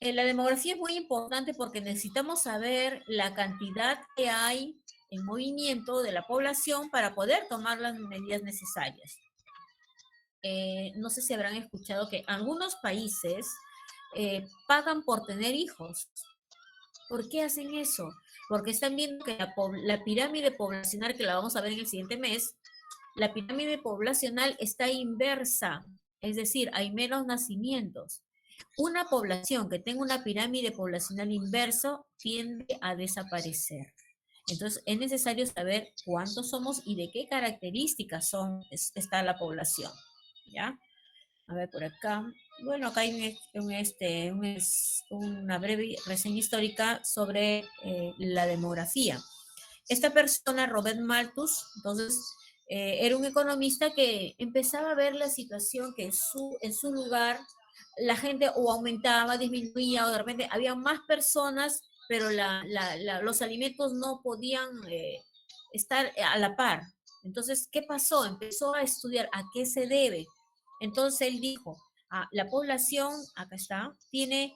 La demografía es muy importante porque necesitamos saber la cantidad que hay en movimiento de la población para poder tomar las medidas necesarias. No sé si habrán escuchado que algunos países pagan por tener hijos. ¿Por qué hacen eso? Porque están viendo que la pirámide poblacional, que la vamos a ver en el siguiente mes, la pirámide poblacional está inversa, es decir, hay menos nacimientos. Una población que tenga una pirámide poblacional inverso tiende a desaparecer. Entonces, es necesario saber cuántos somos y de qué características está la población. ¿Ya? A ver, por acá. Bueno, acá hay una breve reseña histórica sobre la demografía. Esta persona, Robert Malthus, entonces, era un economista que empezaba a ver la situación que en su lugar la gente o aumentaba, disminuía, o de repente había más personas, pero los alimentos no podían estar a la par. Entonces, ¿qué pasó? Empezó a estudiar a qué se debe. Entonces él dijo, la población, acá está, tiene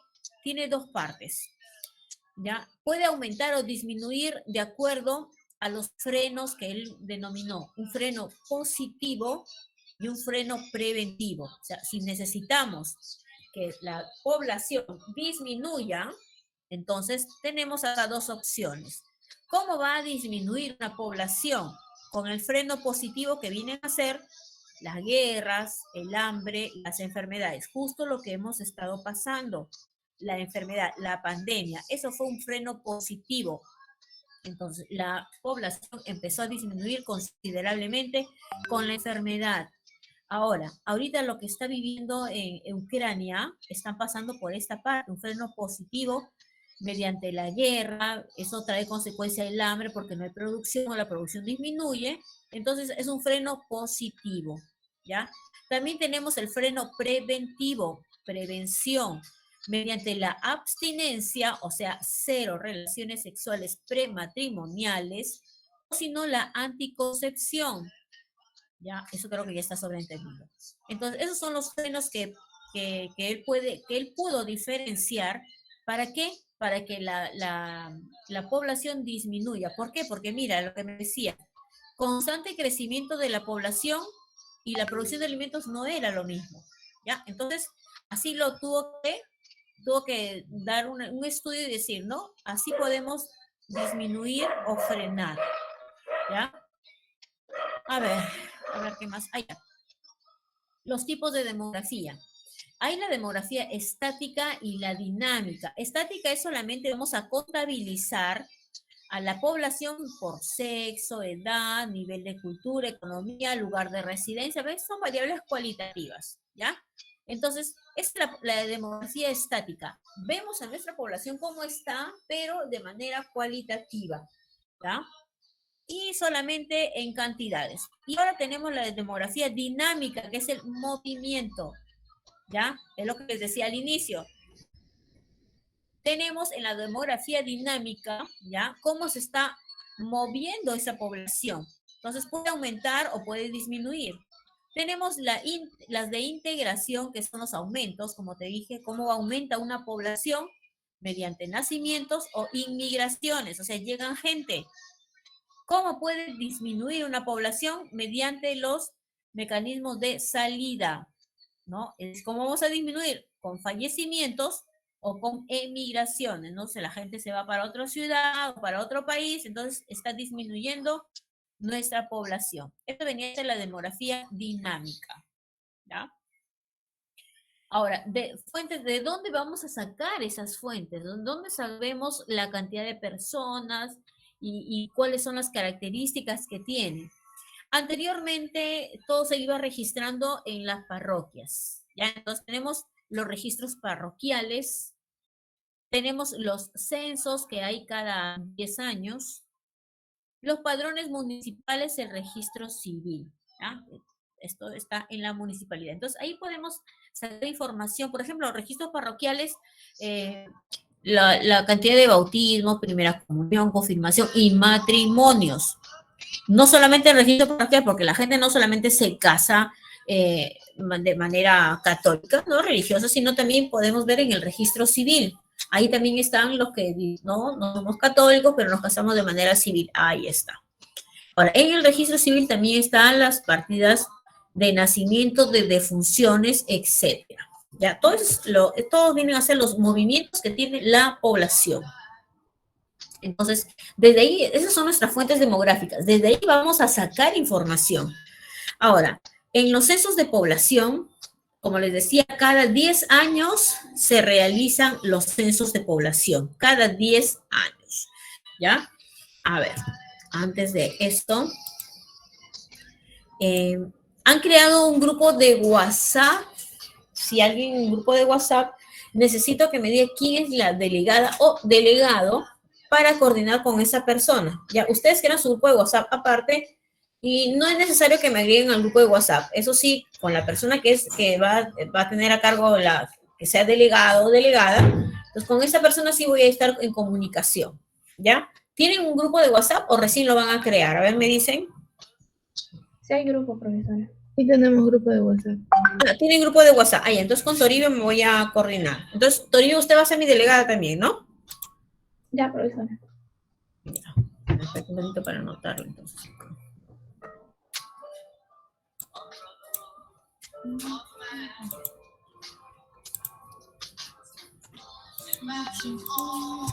dos partes. ¿Ya? Puede aumentar o disminuir de acuerdo a los frenos que él denominó, un freno positivo y un freno preventivo. O sea, si necesitamos que la población disminuya, entonces tenemos acá dos opciones. ¿Cómo va a disminuir una población? Con el freno positivo que vienen a ser las guerras, el hambre, las enfermedades, justo lo que hemos estado pasando, la enfermedad, la pandemia, eso fue un freno positivo. Entonces, la población empezó a disminuir considerablemente con la enfermedad. Ahora, ahorita lo que está viviendo en Ucrania, están pasando por esta parte, un freno positivo mediante la guerra, eso trae consecuencia el hambre porque no hay producción o la producción disminuye, entonces es un freno positivo, ¿ya? También tenemos el freno preventivo, prevención, mediante la abstinencia, o sea, cero relaciones sexuales prematrimoniales, o si no, la anticoncepción, ¿ya? Eso creo que ya está sobreentendido. Entonces, esos son los frenos que él pudo diferenciar. ¿Para qué? Para que la población disminuya. ¿Por qué? Porque mira, lo que me decía, constante crecimiento de la población y la producción de alimentos no era lo mismo, ¿ya? Entonces, así tuvo que dar un estudio y decir, ¿no? Así podemos disminuir o frenar, ¿ya? A ver, a ver qué más hay. Los tipos de demografía. Hay la demografía estática y la dinámica. Estática es solamente vamos a contabilizar a la población por sexo, edad, nivel de cultura, economía, lugar de residencia. ¿Ves? Son variables cualitativas, ¿ya? Entonces, es la demografía estática. Vemos a nuestra población cómo está, pero de manera cualitativa, ¿ya? Y solamente en cantidades. Y ahora tenemos la demografía dinámica, que es el movimiento, ¿ya? Es lo que les decía al inicio. Tenemos en la demografía dinámica, ¿ya? Cómo se está moviendo esa población. Entonces puede aumentar o puede disminuir. Tenemos las de integración, que son los aumentos, como te dije, cómo aumenta una población mediante nacimientos o inmigraciones, o sea, llegan gente. ¿Cómo puede disminuir una población? Mediante los mecanismos de salida, ¿no? ¿Cómo vamos a disminuir? Con fallecimientos o con emigraciones, ¿no? Si la gente se va para otra ciudad o para otro país, entonces está disminuyendo nuestra población. Esto venía de la demografía dinámica, ¿ya? Ahora, ¿de dónde vamos a sacar esas fuentes? ¿Dónde sabemos la cantidad de personas y cuáles son las características que tienen? Anteriormente, todo se iba registrando en las parroquias, ¿ya? Entonces tenemos los registros parroquiales, tenemos los censos que hay cada 10 años, los padrones municipales, el registro civil, ¿ya? Esto está en la municipalidad. Entonces ahí podemos sacar información, por ejemplo, los registros parroquiales, eh, la cantidad de bautismos, primera comunión, confirmación y matrimonios. No solamente el registro parroquial, porque la gente no solamente se casa de manera católica, no religiosa, sino también podemos ver en el registro civil. Ahí también están los que no somos católicos, pero nos casamos de manera civil. Ahí está. Ahora, en el registro civil también están las partidas de nacimiento, de defunciones, etcétera. Ya, todos vienen a ser los movimientos que tiene la población. Entonces, desde ahí, esas son nuestras fuentes demográficas. Desde ahí vamos a sacar información. Ahora, en los censos de población, como les decía, cada 10 años se realizan los censos de población. Cada 10 años. ¿Ya? A ver, antes de esto, han creado un grupo de WhatsApp. Si alguien en un grupo de WhatsApp, necesito que me diga quién es la delegada o delegado para coordinar con esa persona. Ya, ustedes crean su grupo de WhatsApp aparte y no es necesario que me agreguen al grupo de WhatsApp. Eso sí, con la persona que va a tener a cargo que sea delegado o delegada, entonces con esa persona sí voy a estar en comunicación. ¿Ya? ¿Tienen un grupo de WhatsApp o recién lo van a crear? A ver, me dicen. Sí hay grupo, profesora. Sí tenemos grupo de WhatsApp. Ah, tienen grupo de WhatsApp. Ahí, entonces con Toribio me voy a coordinar. Entonces, Toribio, usted va a ser mi delegada también, ¿no? Ya, profesora. Ya. Espera un momento para anotarlo, entonces.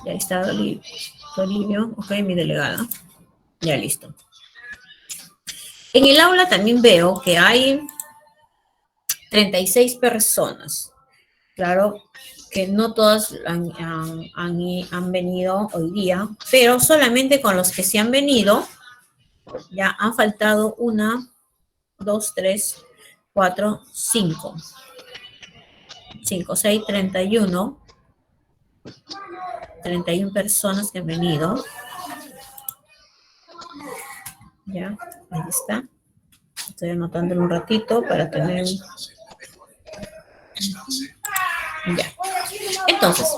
Ya está Toribio, ok, mi delegada. Ya listo. En el aula también veo que hay 36 personas. Claro que no todas han venido hoy día, pero solamente con los que se han venido, ya han faltado 1, 2, 3, 4, 5. 5, 6, 31. 31 personas que han venido. Ya, ahí está. Estoy anotándolo un ratito para tener. Ya. Entonces,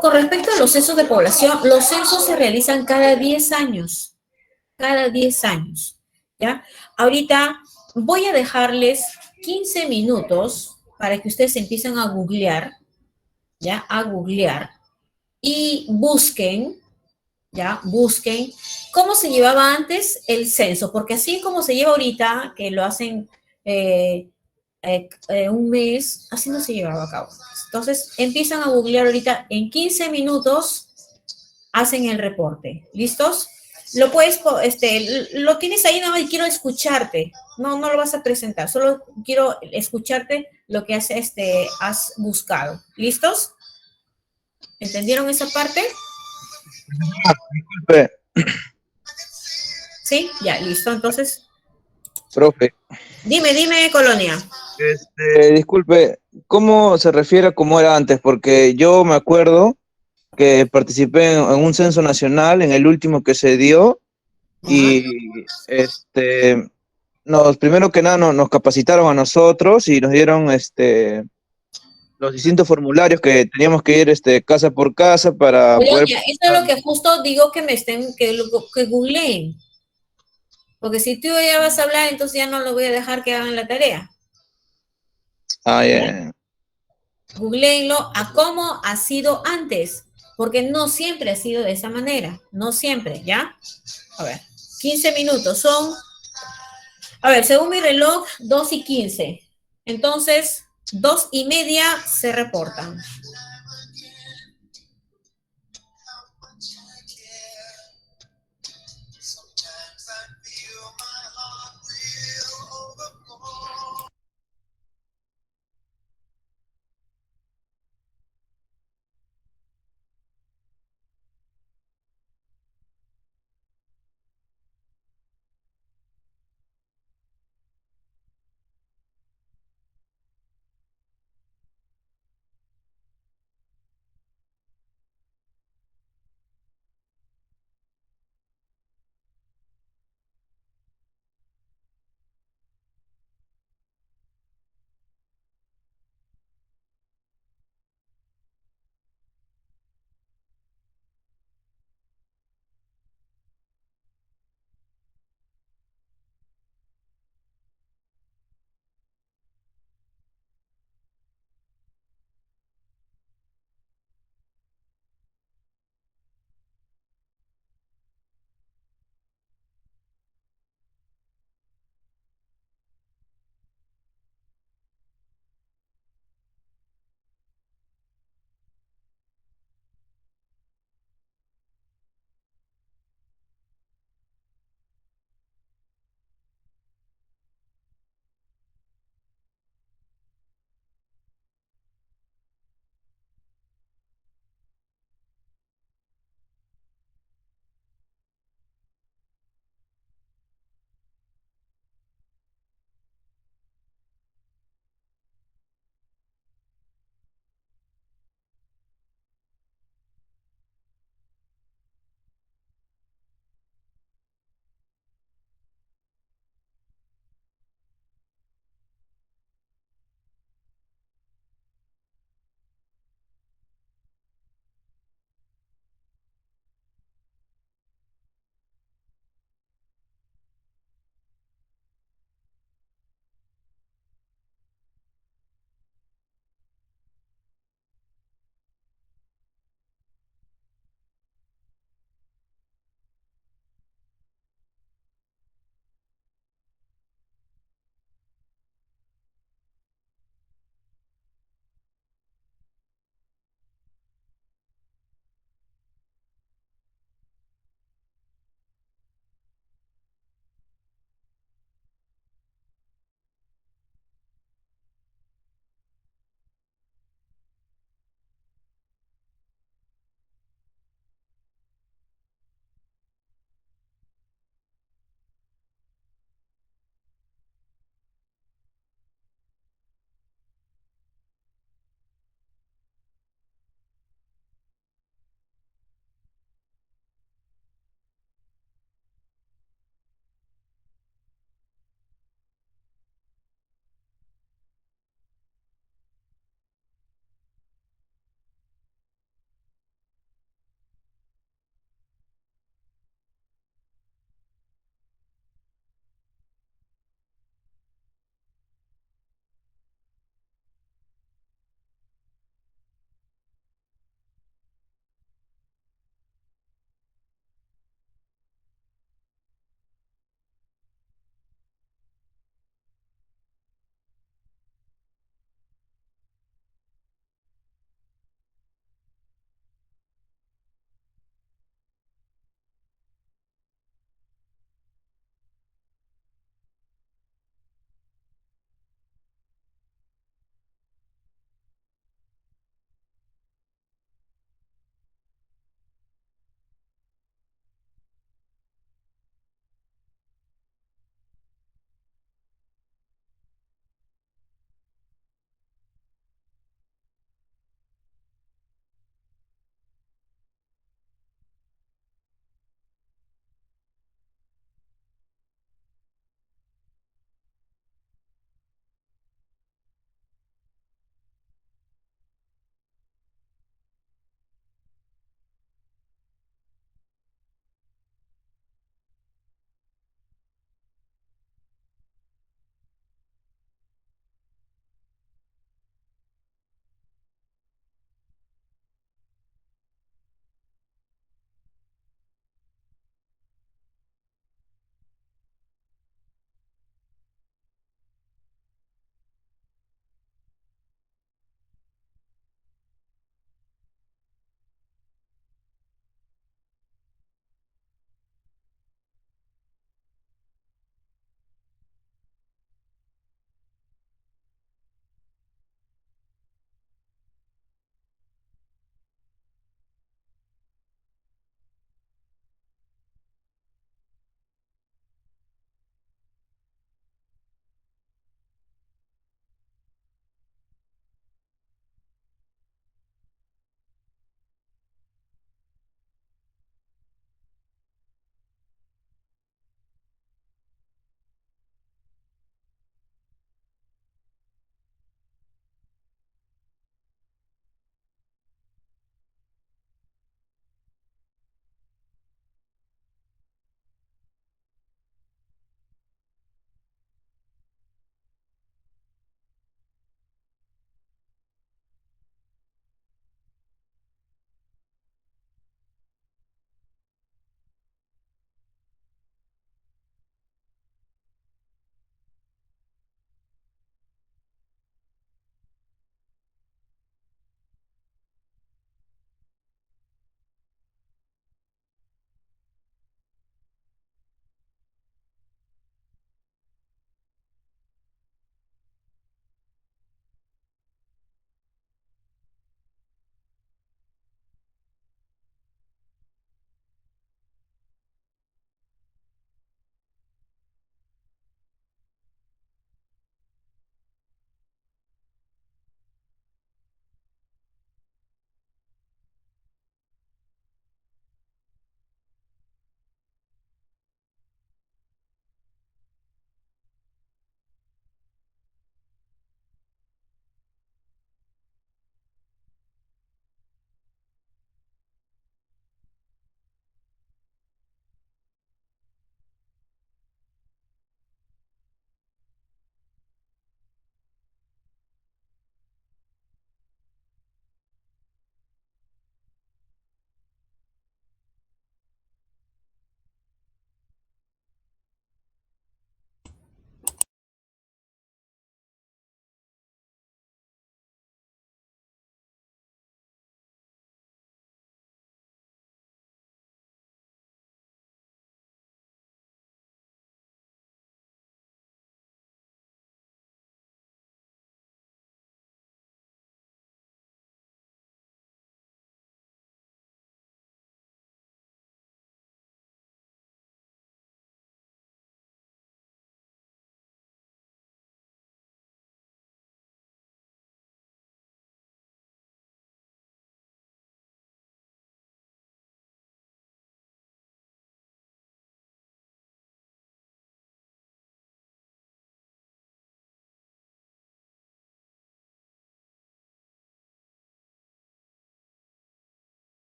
con respecto a los censos de población, los censos se realizan cada 10 años. Cada 10 años. ¿Ya? Ahorita voy a dejarles 15 minutos para que ustedes empiecen a googlear, ¿ya? A googlear y busquen, ¿ya? Busquen cómo se llevaba antes el censo, porque así como se lleva ahorita, que lo hacen un mes, así no se llevaba a cabo. Entonces, empiezan a googlear ahorita, en 15 minutos hacen el reporte. ¿Listos? Lo tienes ahí, no, y quiero escucharte. No, no lo vas a presentar, solo quiero escucharte lo que has buscado. ¿Listos? ¿Entendieron esa parte? Disculpe, Sí, ya, listo. Entonces, profe, dime, Colonia. disculpe, ¿cómo se refiere a cómo era antes? Porque yo me acuerdo que participé en un censo nacional, en el último que se dio, Ajá. y primero que nada nos capacitaron a nosotros y nos dieron los distintos formularios que teníamos que ir casa por casa para poder. Colonia, eso es lo que justo digo que googleen. Porque si tú ya vas a hablar, entonces ya no lo voy a dejar que hagan la tarea. Ah, ¿Ya? ya. Googleenlo a cómo ha sido antes, porque no siempre ha sido de esa manera, no siempre, ¿ya? A ver, 15 minutos son, a ver, según mi reloj, 2:15. Entonces, 2:30 se reportan.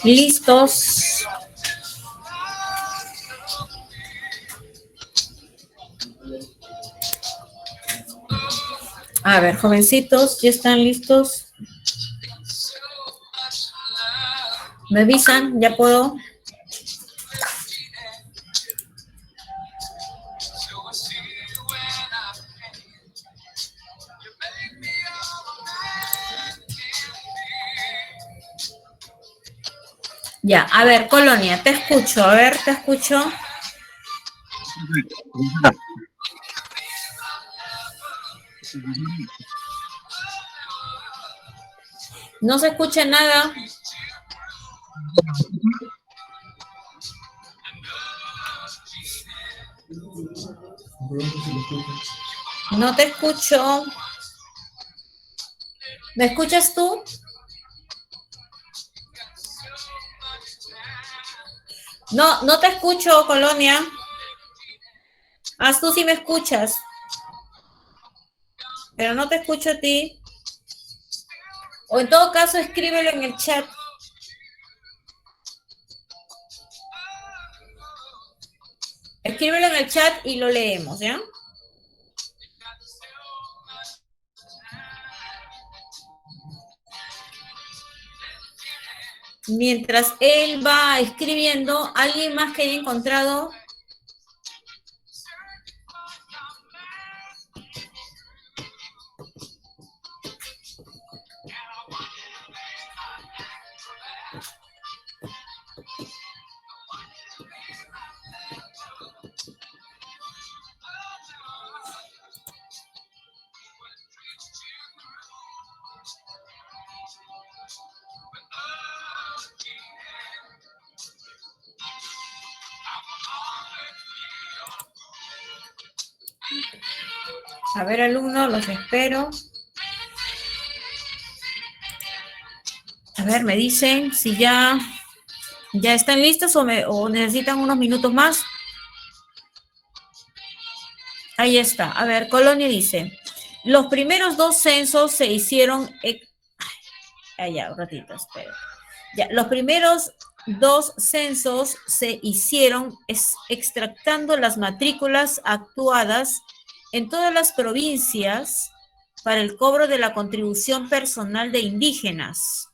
¿Listos? A ver, jovencitos, ¿ya están listos? ¿Me avisan? ¿Ya puedo? Ya, a ver, Colonia, te escucho, a ver, te escucho. No se escucha nada. No te escucho. ¿Me escuchas tú? No, no te escucho, Colonia. Tú sí me escuchas. Pero no te escucho a ti. O en todo caso, escríbelo en el chat. Escríbelo en el chat y lo leemos, ¿ya? Mientras él va escribiendo, ¿alguien más que haya encontrado? A ver, alumnos, los espero. A ver, me dicen si ya están listos o necesitan unos minutos más. Ahí está. A ver, Colonia dice, los primeros dos censos se hicieron... ya, un ratito, espera. Ya, los primeros dos censos se hicieron extractando las matrículas actuadas en todas las provincias para el cobro de la contribución personal de indígenas.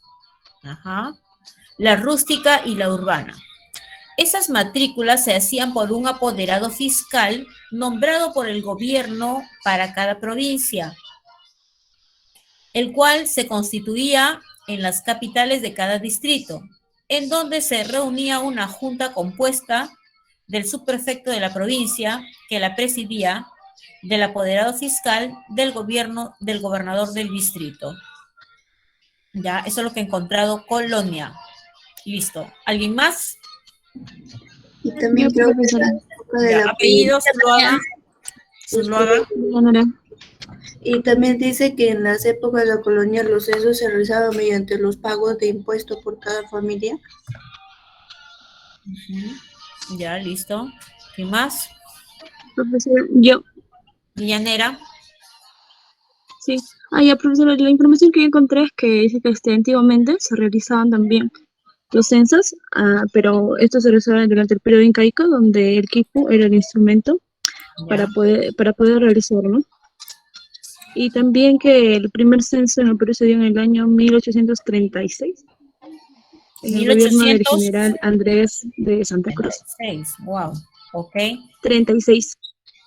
Ajá. La rústica y la urbana. Esas matrículas se hacían por un apoderado fiscal nombrado por el gobierno para cada provincia, el cual se constituía en las capitales de cada distrito, en donde se reunía una junta compuesta del subprefecto de la provincia, que la presidía, del apoderado fiscal, del gobierno, del gobernador del distrito. Ya, eso es lo que he encontrado Colonia. Listo. ¿Alguien más? Y también creo que en la época de la apellidos, Zuluaga. Y también dice que en las épocas de la colonia los censos se realizaban mediante los pagos de impuestos por cada familia. Ya, listo. ¿Qué más? Profesor, yo. Villanera. Sí. Ya, profesor, la información que yo encontré es que dice que antiguamente se realizaban también los censos, pero esto se realizaba durante el periodo incaico, donde el quipu era el instrumento para poder realizarlo, ¿no? Y también que el primer censo en el Perú se dio en el año 1836, en el gobierno del general Andrés de Santa Cruz. 36, wow, ok. 36.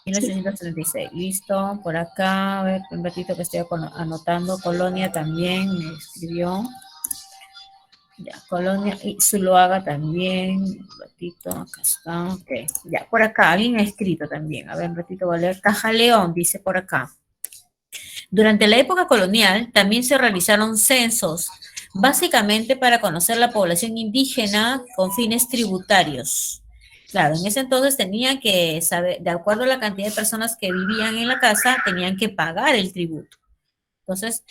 1836, listo, por acá, a ver, un ratito que estoy anotando, Colonia también me escribió. Ya, Colonia y Zuluaga también, un ratito, acá está, ok. Ya, por acá, alguien ha escrito también, a ver, un ratito voy a leer. Caja León dice por acá. Durante la época colonial también se realizaron censos, básicamente para conocer la población indígena con fines tributarios. Claro, en ese entonces tenían que saber, de acuerdo a la cantidad de personas que vivían en la casa, tenían que pagar el tributo. Entonces,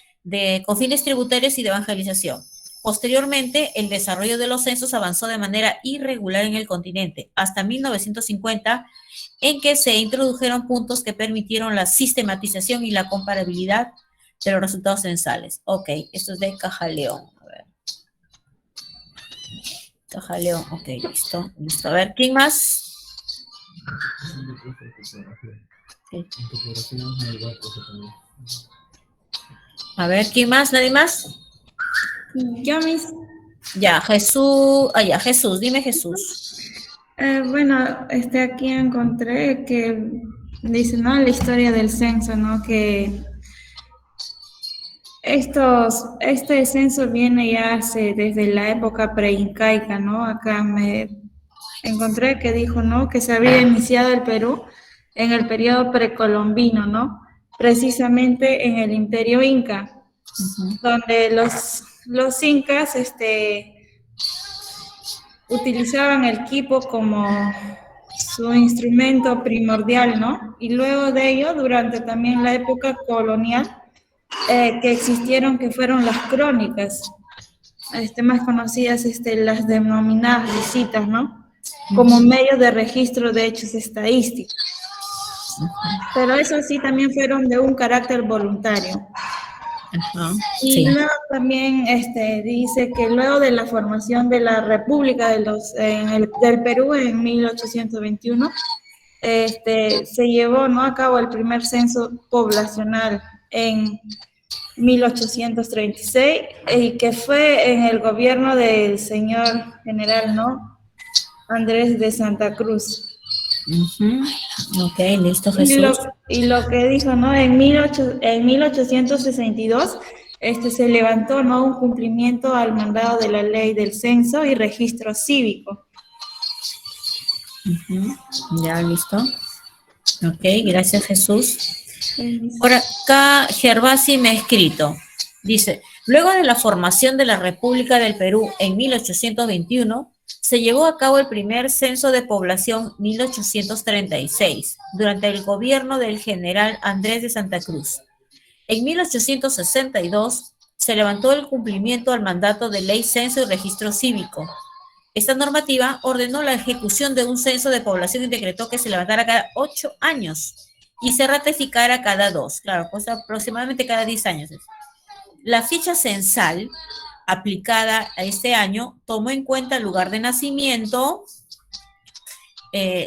con fines tributarios y de evangelización. Posteriormente, el desarrollo de los censos avanzó de manera irregular en el continente, hasta 1950, en que se introdujeron puntos que permitieron la sistematización y la comparabilidad de los resultados censales. Ok, esto es de Caja León. A ver. Cajaleón, ok, listo. Listo. A ver, ¿quién más? Ok. A ver, ¿quién más? ¿Nadie más? Yo mis, Ya, Jesús. Ah, ya, Jesús, dime Jesús. bueno, aquí encontré que dice, ¿no? La historia del censo, ¿no? Que este censo viene ya desde la época preincaica, ¿no? Acá me encontré que dijo, ¿no? Que se había iniciado el Perú en el periodo precolombino, ¿no? Precisamente en el Imperio Inca, donde los incas, utilizaban el quipo como su instrumento primordial, ¿no? Y luego de ello, durante también la época colonial, que existieron, que fueron las crónicas, más conocidas, las denominadas visitas, ¿no? Como medio de registro de hechos estadísticos. Pero eso sí, también fueron de un carácter voluntario. Ajá, Y sí. luego también dice que luego de la formación de la República del Perú en 1821, se llevó, ¿no?, a cabo el primer censo poblacional en 1836 y que fue en el gobierno del señor general, ¿no?, Andrés de Santa Cruz. Ok, listo, Y Jesús. lo que dijo, ¿no? En 1862 se levantó, ¿no?, un cumplimiento al mandado de la ley del censo y registro cívico. Ya, listo. Ok, gracias, Jesús. Por acá, Gervasi me ha escrito. Dice, luego de la formación de la República del Perú en 1821, se llevó a cabo el primer censo de población 1836, durante el gobierno del general Andrés de Santa Cruz. En 1862, se levantó el cumplimiento al mandato de Ley Censo y Registro Cívico. Esta normativa ordenó la ejecución de un censo de población y decretó que se levantara cada 8 años y se ratificara cada 2, claro, pues aproximadamente cada 10 años. La ficha censal aplicada a este año tomó en cuenta el lugar de nacimiento,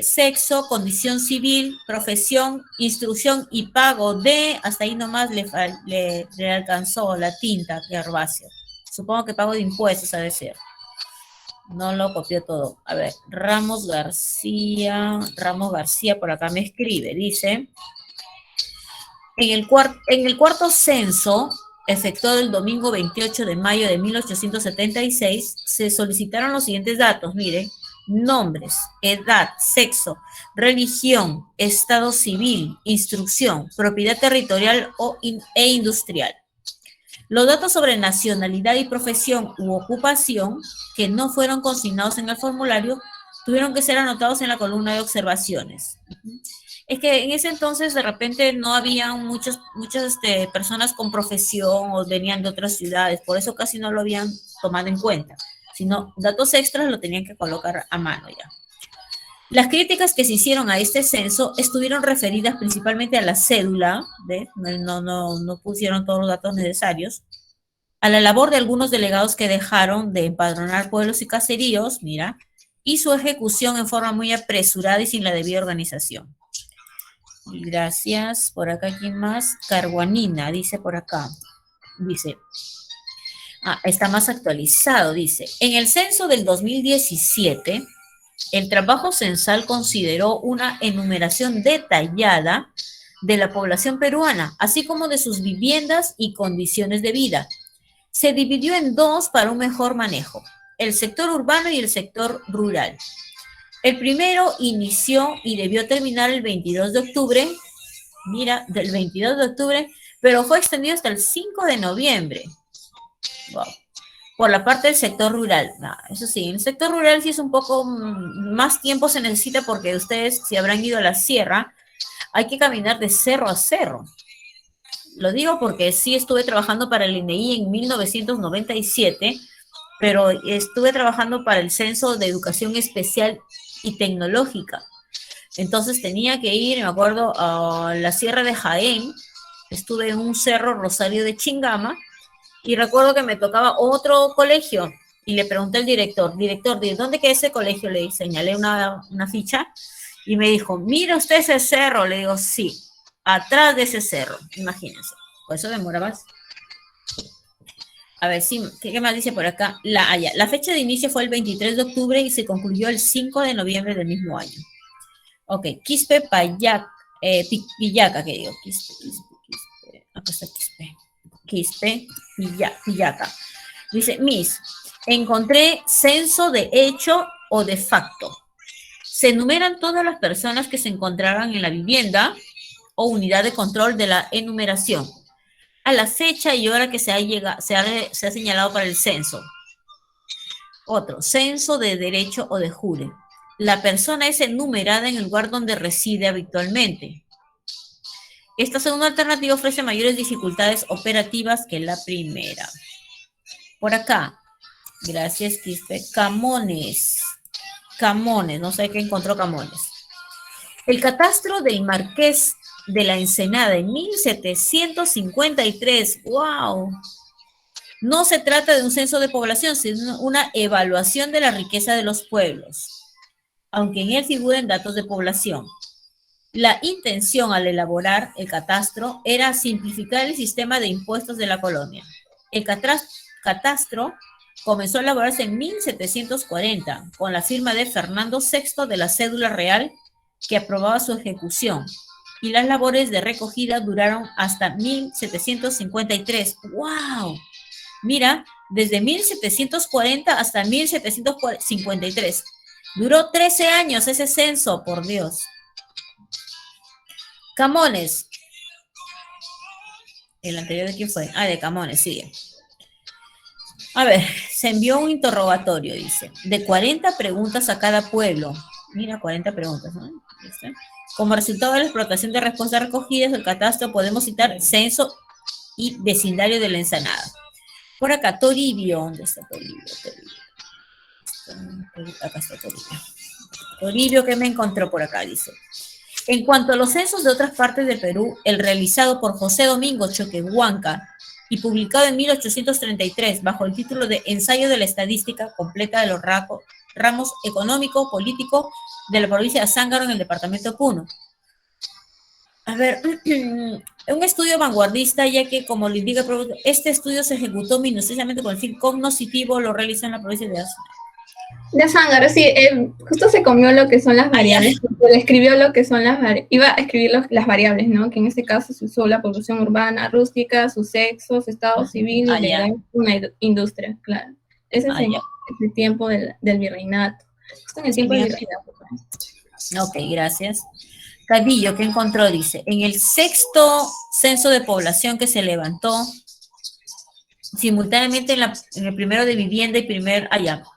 sexo, condición civil, profesión, instrucción y pago de, hasta ahí nomás le alcanzó la tinta que Gervasio. Supongo que pago de impuestos ha de ser. No lo copió todo. A ver, Ramos García por acá me escribe, dice, en el cuarto censo, efectuado el domingo 28 de mayo de 1876, se solicitaron los siguientes datos, miren, nombres, edad, sexo, religión, estado civil, instrucción, propiedad territorial e industrial. Los datos sobre nacionalidad y profesión u ocupación que no fueron consignados en el formulario tuvieron que ser anotados en la columna de observaciones. Es que en ese entonces de repente no había muchas personas con profesión o venían de otras ciudades, por eso casi no lo habían tomado en cuenta, sino datos extras lo tenían que colocar a mano ya. Las críticas que se hicieron a este censo estuvieron referidas principalmente a la cédula, ¿ve? No pusieron todos los datos necesarios, a la labor de algunos delegados que dejaron de empadronar pueblos y caseríos, mira, y su ejecución en forma muy apresurada y sin la debida organización. Gracias. Por acá, ¿quién más? Carguanina, dice por acá. Dice, está más actualizado, dice, en el censo del 2017, el trabajo censal consideró una enumeración detallada de la población peruana, así como de sus viviendas y condiciones de vida. Se dividió en dos para un mejor manejo, el sector urbano y el sector rural. El primero inició y debió terminar el 22 de octubre, mira, del 22 de octubre, pero fue extendido hasta el 5 de noviembre. Wow. Por la parte del sector rural. Eso sí, en el sector rural sí es un poco más tiempo se necesita porque ustedes, si habrán ido a la sierra, hay que caminar de cerro a cerro. Lo digo porque sí estuve trabajando para el INEI en 1997, pero estuve trabajando para el Censo de Educación Especial y Tecnológica. Entonces tenía que ir, me acuerdo, a la Sierra de Jaén, estuve en un cerro Rosario de Chingama, y recuerdo que me tocaba otro colegio, Y le pregunté al director, ¿de dónde queda ese colegio? Le señalé una ficha y me dijo, mira usted ese cerro. Le digo, sí, atrás de ese cerro, imagínense. Por eso demorabas. A ver, sí, ¿qué más dice por acá? La fecha de inicio fue el 23 de octubre y se concluyó el 5 de noviembre del mismo año. Ok, Quispe Pillaca, ¿qué digo? Quispe. Acá está Quispe Pillaca. Dice, Miss, encontré censo de hecho o de facto. Se enumeran todas las personas que se encontraban en la vivienda o unidad de control de la enumeración a la fecha y hora que se ha señalado para el censo. Otro, censo de derecho o de jure. La persona es enumerada en el lugar donde reside habitualmente. Esta segunda alternativa ofrece mayores dificultades operativas que la primera. Por acá, gracias, Quispe. Camones, no sé qué encontró Camones. El catastro del Marqués de la Ensenada en 1753. ¡Wow! No se trata de un censo de población, sino una evaluación de la riqueza de los pueblos, aunque en él figuren datos de población. La intención al elaborar el catastro era simplificar el sistema de impuestos de la colonia. El catastro comenzó a elaborarse en 1740, con la firma de Fernando VI de la cédula real que aprobaba su ejecución. Y las labores de recogida duraron hasta 1753. ¡Wow! Mira, desde 1740 hasta 1753. Duró 13 años ese censo, por Dios. Camones. ¿El anterior de quién fue? Ah, de Camones, sigue. A ver, se envió un interrogatorio, dice, de 40 preguntas a cada pueblo. Mira, 40 preguntas, ¿no? ¿Viste? Como resultado de la explotación de respuestas recogidas del catastro, podemos citar censo y vecindario de la Ensenada. Por acá, Toribio. ¿Dónde está Toribio? Acá está Toribio. Toribio, ¿qué me encontró por acá? Dice. En cuanto a los censos de otras partes del Perú, el realizado por José Domingo Choquehuanca y publicado en 1833 bajo el título de Ensayo de la Estadística Completa de los Ramos Económico, Político de la provincia de Zángaro en el departamento de Puno. A ver, un estudio vanguardista, ya que, como le indica el producto, este estudio se ejecutó minuciosamente con el fin cognoscitivo, lo realizó en la provincia de Zángaro, sí, justo se comió lo que son las variables, le escribió lo que son las variables, iba a escribir las variables, ¿no? Que en este caso se usó la población urbana, rústica, su sexo, su estado civil, legal, una industria, claro. Ese es el tiempo del virreinato. Justo en el tiempo del virreinato. Ok, gracias. Cadillo, ¿qué encontró? Dice, en el 6º censo de población que se levantó simultáneamente en el primero de vivienda y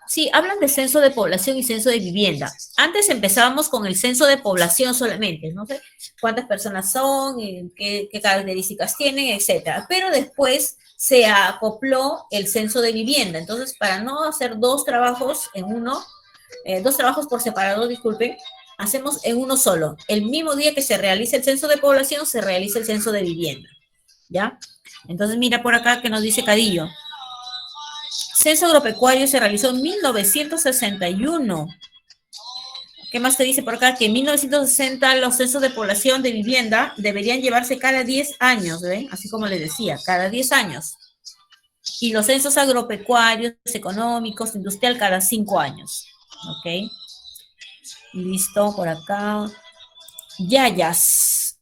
sí, hablan de censo de población y censo de vivienda. Antes empezábamos con el censo de población solamente, no sé cuántas personas son, qué características tienen, etcétera. Pero después se acopló el censo de vivienda. Entonces, para no hacer dos trabajos en uno, dos trabajos por separado, disculpen, hacemos en uno solo. El mismo día que se realiza el censo de población, se realiza el censo de vivienda. ¿Ya? Entonces, mira por acá que nos dice Cadillo. Censo agropecuario se realizó en 1961. ¿Qué más te dice por acá? Que en 1960 los censos de población de vivienda deberían llevarse cada 10 años, ¿ven? Así como les decía, cada 10 años. Y los censos agropecuarios, económicos, industrial, cada 5 años. ¿Ok? Listo, por acá. Yayas.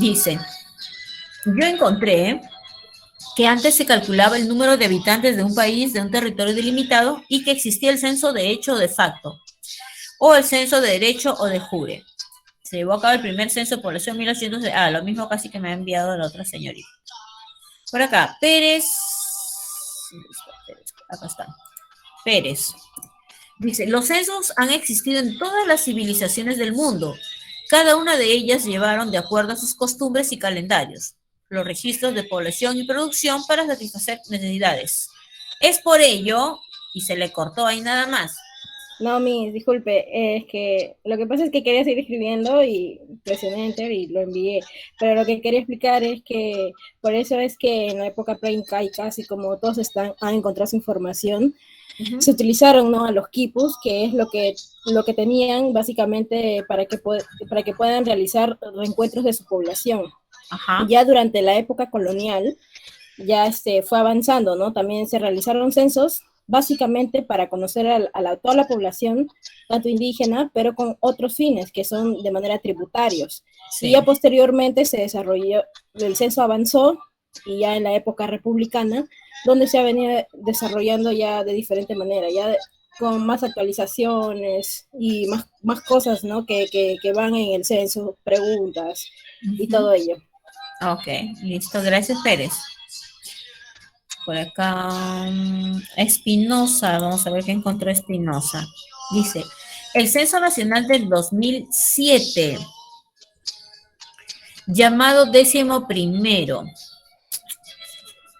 Dice, yo encontré que antes se calculaba el número de habitantes de un país, de un territorio delimitado, y que existía el censo de hecho o de facto, o el censo de derecho o de jure. Se llevó a cabo el primer censo de población en 1800. Lo mismo casi que me ha enviado la otra señorita. Por acá, Pérez. Acá está. Pérez. Dice, los censos han existido en todas las civilizaciones del mundo. Cada una de ellas llevaron de acuerdo a sus costumbres y calendarios los registros de población y producción para satisfacer necesidades. Es por ello, y se le cortó ahí nada más, No, Miss, disculpe, es que lo que pasa es que quería seguir escribiendo y presioné Enter y lo envié, pero lo que quería explicar es que por eso es que en la época preincaica, casi como todos han encontrado su información, se utilizaron, ¿no?, a los quipus, que es lo que tenían básicamente para que puedan realizar reencuentros de su población. Ajá. Y ya durante la época colonial, ya fue avanzando, ¿no? También se realizaron censos básicamente para conocer toda la población, tanto indígena, pero con otros fines, que son de manera tributarios. Sí. Y ya posteriormente se desarrolló, el censo avanzó, y ya en la época republicana, donde se ha venido desarrollando ya de diferente manera, ya con más actualizaciones y más cosas, ¿no?, que van en el censo, preguntas y todo ello. Ok, listo. Gracias, Pérez. Por acá, Espinosa, vamos a ver qué encontró Espinosa. Dice, el Censo Nacional del 2007, llamado 11º,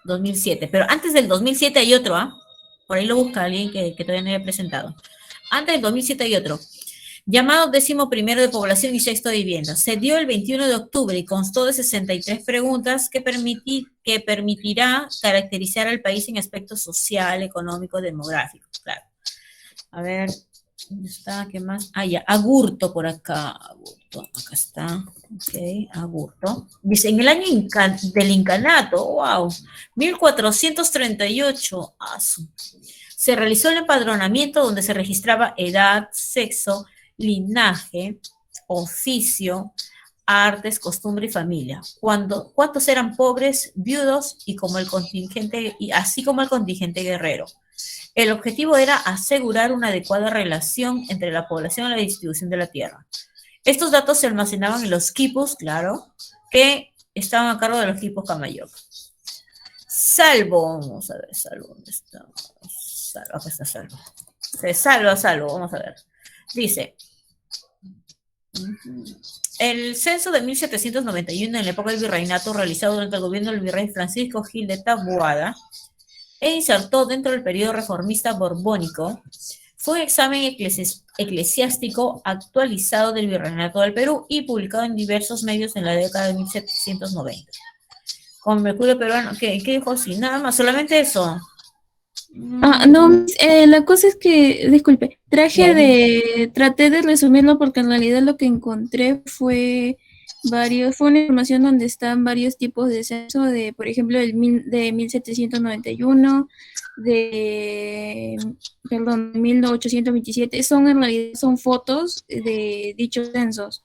2007, pero antes del 2007 hay otro, ¿ah? Por ahí lo busca alguien que todavía no había presentado. Antes del 2007 hay otro, llamado 11º de población y sexto de vivienda. Se dio el 21 de octubre y constó de 63 preguntas que permitirá caracterizar al país en aspectos social, económico, demográfico. Claro. A ver, ¿dónde está? ¿Qué más? Ah, ya, Agurto por acá. Agurto, acá está. Ok, Agurto. Dice, en el año del incanato, wow, 1438, se realizó el empadronamiento donde se registraba edad, sexo, linaje, oficio, artes, costumbre y familia. ¿Cuántos eran pobres, viudos y así como el contingente guerrero? El objetivo era asegurar una adecuada relación entre la población y la distribución de la tierra. Estos datos se almacenaban en los quipus, claro, que estaban a cargo de los quipus Camayoc. Salvo, vamos a ver, Salvo, ¿dónde está? Salvo, acá está Salvo. Salvo, vamos a ver. Dice, el censo de 1791 en la época del virreinato realizado durante el gobierno del virrey Francisco Gil de Taboada e insertó dentro del periodo reformista borbónico, fue un examen eclesiástico actualizado del virreinato del Perú y publicado en diversos medios en la década de 1790. Con Mercurio Peruano, ¿qué dijo? Sí, nada más, solamente eso. No, la cosa es que, disculpe, traté de resumirlo porque en realidad lo que encontré fue fue una información donde están varios tipos de censo, por ejemplo, de 1791, perdón, 1827, en realidad son fotos de dichos censos.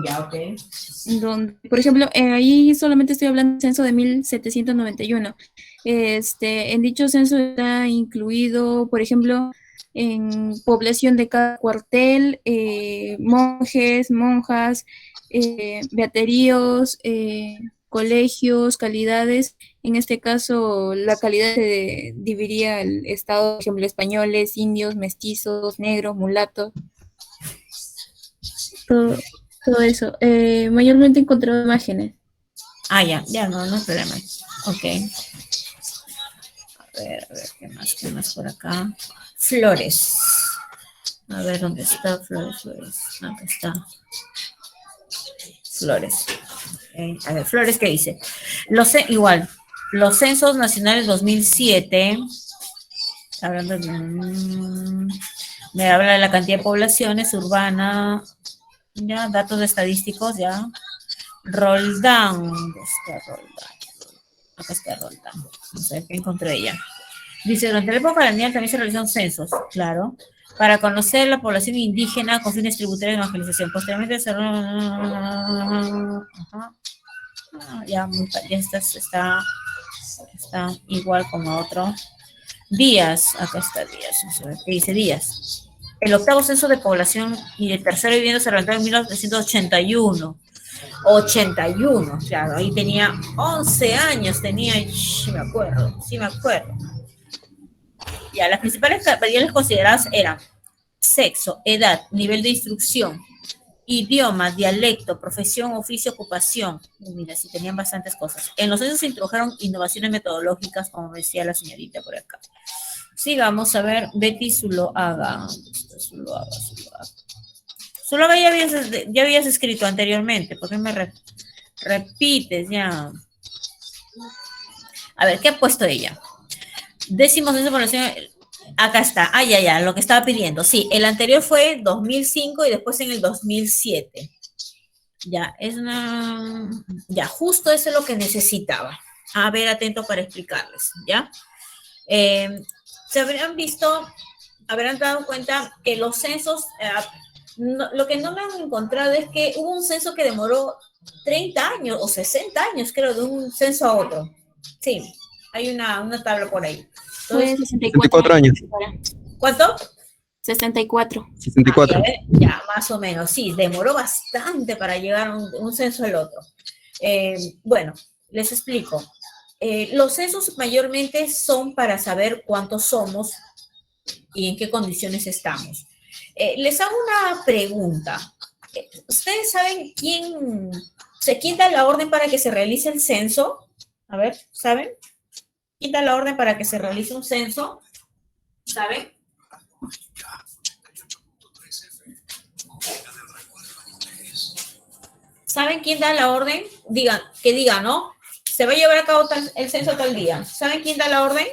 Ya, ok. Donde, por ejemplo, ahí solamente estoy hablando del censo de 1791. En dicho censo está incluido, por ejemplo, en población de cada cuartel, monjes, monjas, beateríos, colegios, calidades. En este caso, la calidad se dividiría el estado, por ejemplo, españoles, indios, mestizos, negros, mulatos. Todo eso. Mayormente he encontrado imágenes. Ah, ya, no hay problema. Ok. A ver, ¿qué más por acá? Flores. A ver, ¿dónde está Flores? Acá está. Flores. Okay. A ver, Flores, ¿qué dice? Igual, los censos nacionales 2007, hablando me habla de la cantidad de poblaciones urbana, ya, datos estadísticos, ya. Roldán, ¿dónde está Roldán? Acá está Roldán. Vamos a ver qué encontré ella. Dice, durante la época colonial también se realizaron censos, claro, para conocer la población indígena con fines tributarios de evangelización. Posteriormente se... ya está igual como otro. Díaz, acá está Díaz. Vamos a ver qué dice Díaz. El octavo censo de población y de tercera vivienda se realizó en 1981. 81, claro, ahí tenía 11 años, sí me acuerdo. Ya, las principales variables consideradas eran sexo, edad, nivel de instrucción, idioma, dialecto, profesión, oficio, ocupación. Mira, sí tenían bastantes cosas. En los censos se introdujeron innovaciones metodológicas, como decía la señorita por acá. Sigamos, a ver, Betty Zuloaga. Zuloaga, Zuloaga. Zuloaga ya habías escrito anteriormente, ¿por qué me repites ya? A ver, ¿qué ha puesto ella? Décimos esa población. Acá está. Ah, ya, lo que estaba pidiendo. Sí, el anterior fue 2005 y después en el 2007. Ya, ya, justo eso es lo que necesitaba. A ver, atento para explicarles, ¿ya? Se habrán dado cuenta que los censos, lo que no me han encontrado es que hubo un censo que demoró 30 años o 60 años, creo, de un censo a otro. Sí, hay una tabla por ahí. Fue 64 años. ¿Cuánto? 64. 64. Ya, más o menos, sí, demoró bastante para llegar a un censo al otro. Bueno, les explico. Los censos mayormente son para saber cuántos somos y en qué condiciones estamos. Les hago una pregunta. ¿Ustedes saben quién da la orden para que se realice el censo? A ver, ¿saben? ¿Quién da la orden para que se realice un censo? ¿Saben? ¿Saben quién da la orden? Que diga, ¿no? Se va a llevar a cabo el censo tal día. ¿Saben quién da la orden?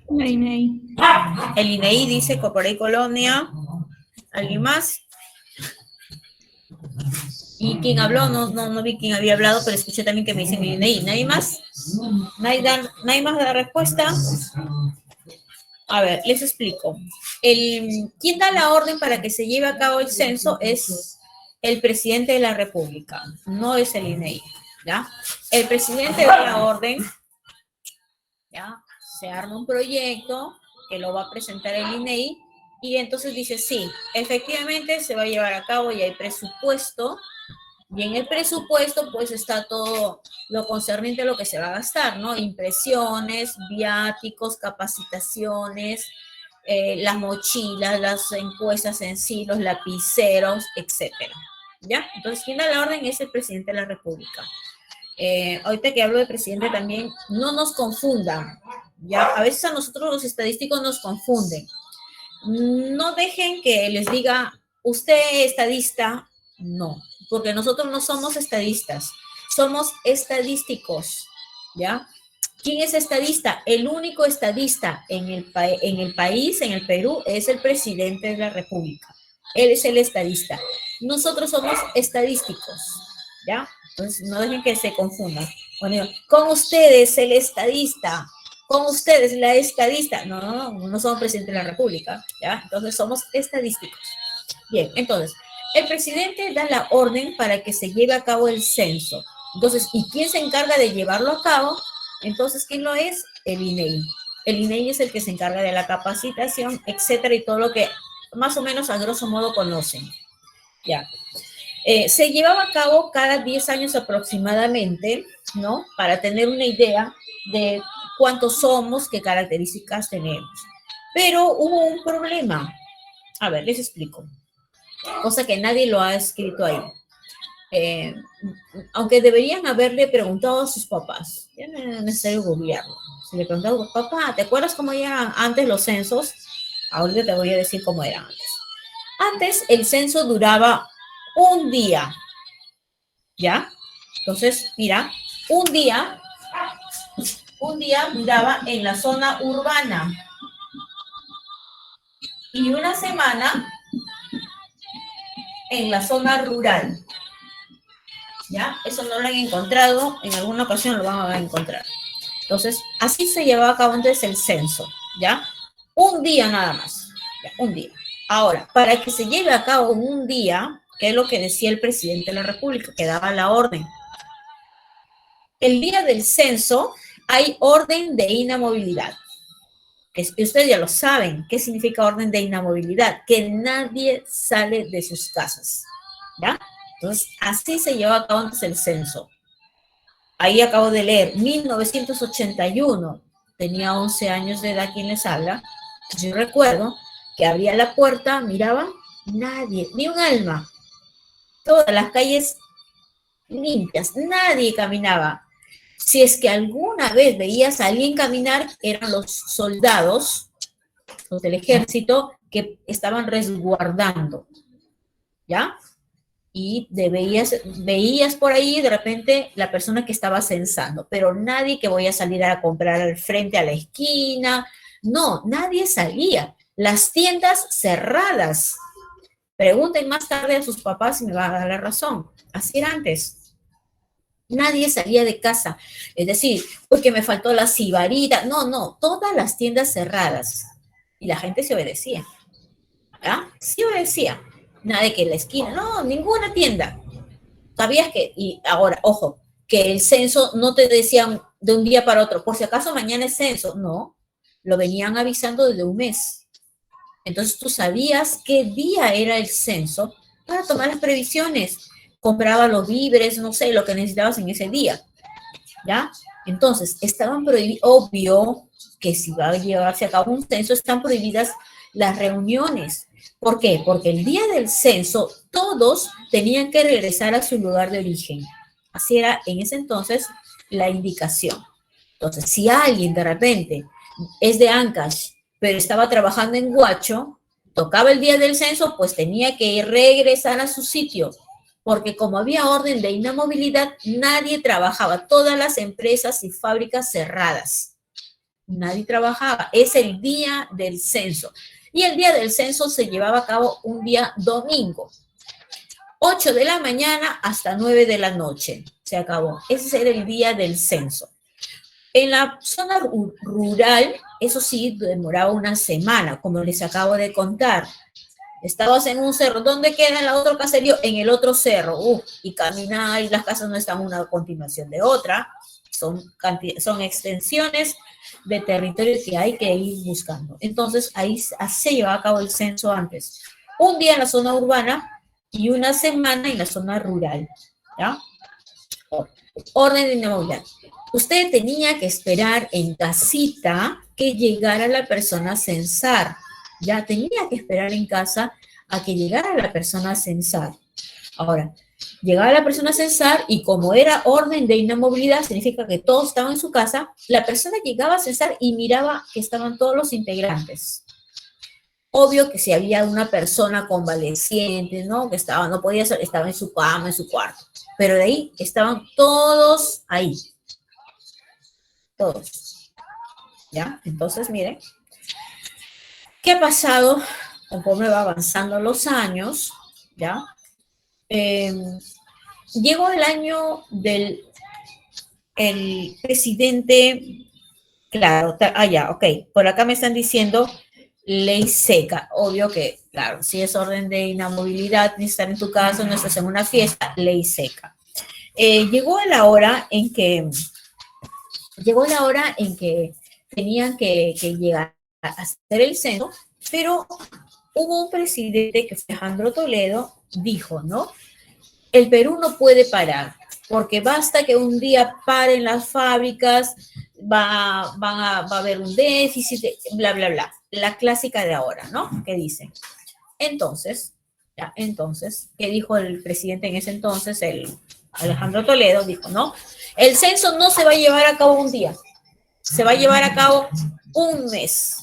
El INEI. El INEI dice Corporal Colonia. ¿Alguien más? ¿Y quién habló? No vi quién había hablado, pero escuché también que me dicen el INEI. ¿Nadie más? ¿Nadie más da respuesta? A ver, les explico. Quien da la orden para que se lleve a cabo el censo es el presidente de la República, no es el INEI, ¿ya? El presidente da la orden, ¿ya? Se arma un proyecto que lo va a presentar el INEI y entonces dice, sí, efectivamente se va a llevar a cabo y hay presupuesto, y en el presupuesto pues está todo lo concerniente a lo que se va a gastar, ¿no? Impresiones, viáticos, capacitaciones, las mochilas, las encuestas en sí, los lapiceros, etcétera. ¿Ya? Entonces, quien da la orden es el presidente de la República. Ahorita que hablo de presidente también, no nos confundan, ¿ya? A veces a nosotros los estadísticos nos confunden. No dejen que les diga, usted estadista, no, porque nosotros no somos estadistas, somos estadísticos, ¿ya? ¿Quién es estadista? El único estadista en el país, en el Perú, es el presidente de la República. Él es el estadista. Nosotros somos estadísticos, ¿ya? Entonces, no dejen que se confundan. Con ustedes el estadista, con ustedes la estadista. No somos presidente de la República, ¿ya? Entonces, somos estadísticos. Bien, entonces, el presidente da la orden para que se lleve a cabo el censo. Entonces, ¿y quién se encarga de llevarlo a cabo? Entonces, ¿quién lo es? El INEI. El INEI es el que se encarga de la capacitación, etcétera, y todo lo que más o menos a grosso modo conocen. Ya. Se llevaba a cabo cada 10 años aproximadamente, ¿no? Para tener una idea de cuántos somos, qué características tenemos. Pero hubo un problema. A ver, les explico. Cosa que nadie lo ha escrito ahí. Aunque deberían haberle preguntado a sus papás, ya no es necesario googlearlo. Si le preguntaban, papá, ¿te acuerdas cómo eran antes los censos? Ahorita te voy a decir cómo era antes. Antes el censo duraba un día, ¿ya? Entonces, mira, un día duraba en la zona urbana y una semana en la zona rural. ¿Ya? Eso no lo han encontrado, en alguna ocasión lo van a encontrar. Entonces, así se llevaba a cabo antes el censo, ¿ya? Un día nada más, ¿ya? Un día. Ahora, para que se lleve a cabo un día, que es lo que decía el presidente de la República, que daba la orden. El día del censo hay orden de inamovilidad. Ustedes ya lo saben, ¿qué significa orden de inamovilidad? Que nadie sale de sus casas, ¿ya? Entonces, así se llevó a cabo antes el censo. Ahí acabo de leer, 1981, tenía 11 años de edad quien les habla. Yo recuerdo que abría la puerta, miraba, nadie, ni un alma. Todas las calles limpias, nadie caminaba. Si es que alguna vez veías a alguien caminar, eran los soldados, los del ejército, que estaban resguardando, ¿ya? Y veías por ahí de repente la persona que estaba censando, pero nadie que voy a salir a comprar al frente a la esquina, no, nadie salía. Las tiendas cerradas. Pregunten más tarde a sus papás si me van a dar la razón. Así era antes. Nadie salía de casa. Es decir, porque me faltó la sibarita. No, todas las tiendas cerradas. Y la gente se obedecía. ¿Ah? Sí obedecía. Nada de que en la esquina. No, ninguna tienda. ¿Sabías que? Y ahora, ojo, que el censo no te decían de un día para otro, por si acaso mañana es censo. No, lo venían avisando desde un mes. Entonces tú sabías qué día era el censo para tomar las previsiones. Compraba los víveres, no sé, lo que necesitabas en ese día. ¿Ya? Entonces, estaban prohibidas, obvio que si va a llevarse a cabo un censo, están prohibidas las reuniones. ¿Por qué? Porque el día del censo todos tenían que regresar a su lugar de origen. Así era en ese entonces la indicación. Entonces, si alguien de repente es de Ancash, pero estaba trabajando en Huacho, tocaba el día del censo, pues tenía que regresar a su sitio, porque como había orden de inamovilidad, nadie trabajaba, todas las empresas y fábricas cerradas. Nadie trabajaba, es el día del censo. Y el día del censo se llevaba a cabo un día domingo, 8 de la mañana hasta 9 de la noche, se acabó. Ese era el día del censo. En la zona rural, eso sí, demoraba una semana, como les acabo de contar. Estabas en un cerro, ¿dónde queda el otro caserío? En el otro cerro, y caminar, y las casas no están una a continuación de otra, son extensiones de territorio que hay que ir buscando. Entonces, ahí se llevaba a cabo el censo antes. Un día en la zona urbana y una semana en la zona rural, ¿ya? Orden de inamovilidad. Usted tenía que esperar en casita que llegara la persona a censar. Ya tenía que esperar en casa a que llegara la persona a censar. Ahora, llegaba la persona a censar y como era orden de inamovilidad, significa que todos estaban en su casa, la persona llegaba a censar y miraba que estaban todos los integrantes. Obvio que si había una persona convaleciente, ¿no? Que no podía ser, estaba en su cama, en su cuarto. Pero de ahí estaban todos ahí. Todos. ¿Ya? Entonces, miren. ¿Qué ha pasado conforme va avanzando los años? ¿Ya? Llegó el año del el presidente, claro, ya, ok. Por acá me están diciendo ley seca. Obvio que, claro, si es orden de inamovilidad, ni estar en tu casa, no estás en una fiesta, ley seca. Llegó la hora en que tenían que llegar a hacer el censo, pero hubo un presidente que fue Alejandro Toledo, dijo, ¿no? El Perú no puede parar, porque basta que un día paren las fábricas, va a haber un déficit, bla, bla, bla. La clásica de ahora, ¿no? ¿Qué dicen? Entonces, ¿qué dijo el presidente en ese entonces? El Alejandro Toledo dijo, ¿no? El censo no se va a llevar a cabo un día, se va a llevar a cabo un mes.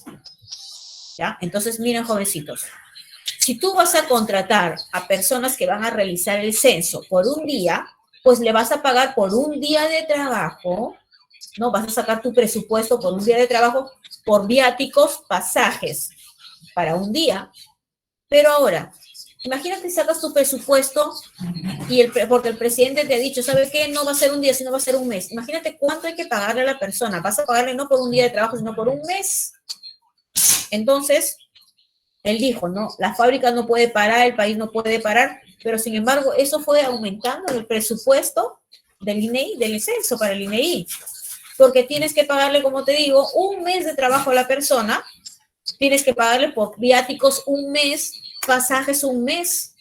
¿Ya? Entonces, miren, jovencitos, si tú vas a contratar a personas que van a realizar el censo por un día, pues le vas a pagar por un día de trabajo, ¿no? Vas a sacar tu presupuesto por un día de trabajo, por viáticos, pasajes, para un día. Pero ahora, imagínate sacas tu presupuesto porque el presidente te ha dicho, ¿sabe qué? No va a ser un día, sino va a ser un mes. Imagínate cuánto hay que pagarle a la persona. Vas a pagarle no por un día de trabajo, sino por un mes. Entonces, él dijo, no, la fábrica no puede parar, el país no puede parar, pero sin embargo, eso fue aumentando el presupuesto del INEI, del censo para el INEI. Porque tienes que pagarle, como te digo, un mes de trabajo a la persona, tienes que pagarle por viáticos un mes, pasajes un mes.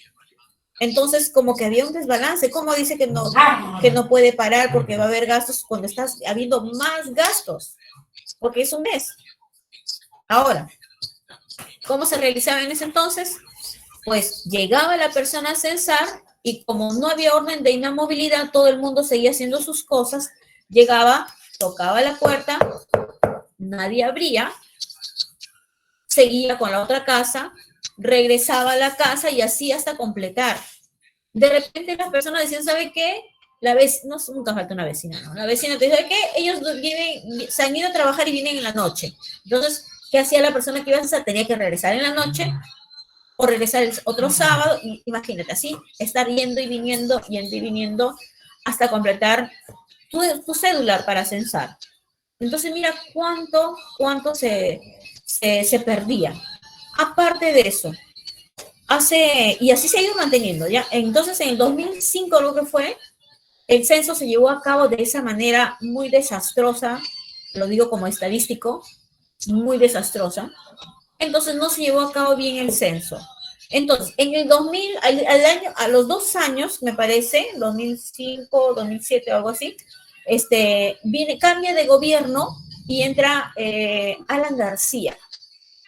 Entonces, como que había un desbalance. ¿Cómo dice que no puede parar porque va a haber gastos cuando estás habiendo más gastos? Porque es un mes. Ahora, ¿cómo se realizaba en ese entonces? Pues llegaba la persona a censar y como no había orden de inamovilidad, todo el mundo seguía haciendo sus cosas, Llegaba, tocaba la puerta, nadie abría, seguía con la otra casa, regresaba a la casa y así hasta completar. De repente las personas decían, ¿sabe qué? La vez, no, nunca falta una vecina, ¿no? La vecina te dice, ¿sabe qué? Ellos se han ido a trabajar y vienen en la noche. Entonces, ¿qué hacía la persona que iba a hacer? Tenía que regresar en la noche o regresar el otro sábado, y imagínate, así, estar yendo y viniendo hasta completar tu cédula para censar. Entonces, mira cuánto se perdía. Aparte de eso, y así se ha ido manteniendo, ¿ya? Entonces, en el 2005, lo que fue, el censo se llevó a cabo de esa manera muy desastrosa, lo digo como estadístico, muy desastrosa. Entonces, no se llevó a cabo bien el censo. Entonces, en el 2000, a los 2 años, me parece, 2005, 2007 o algo así, cambia de gobierno y entra Alan García.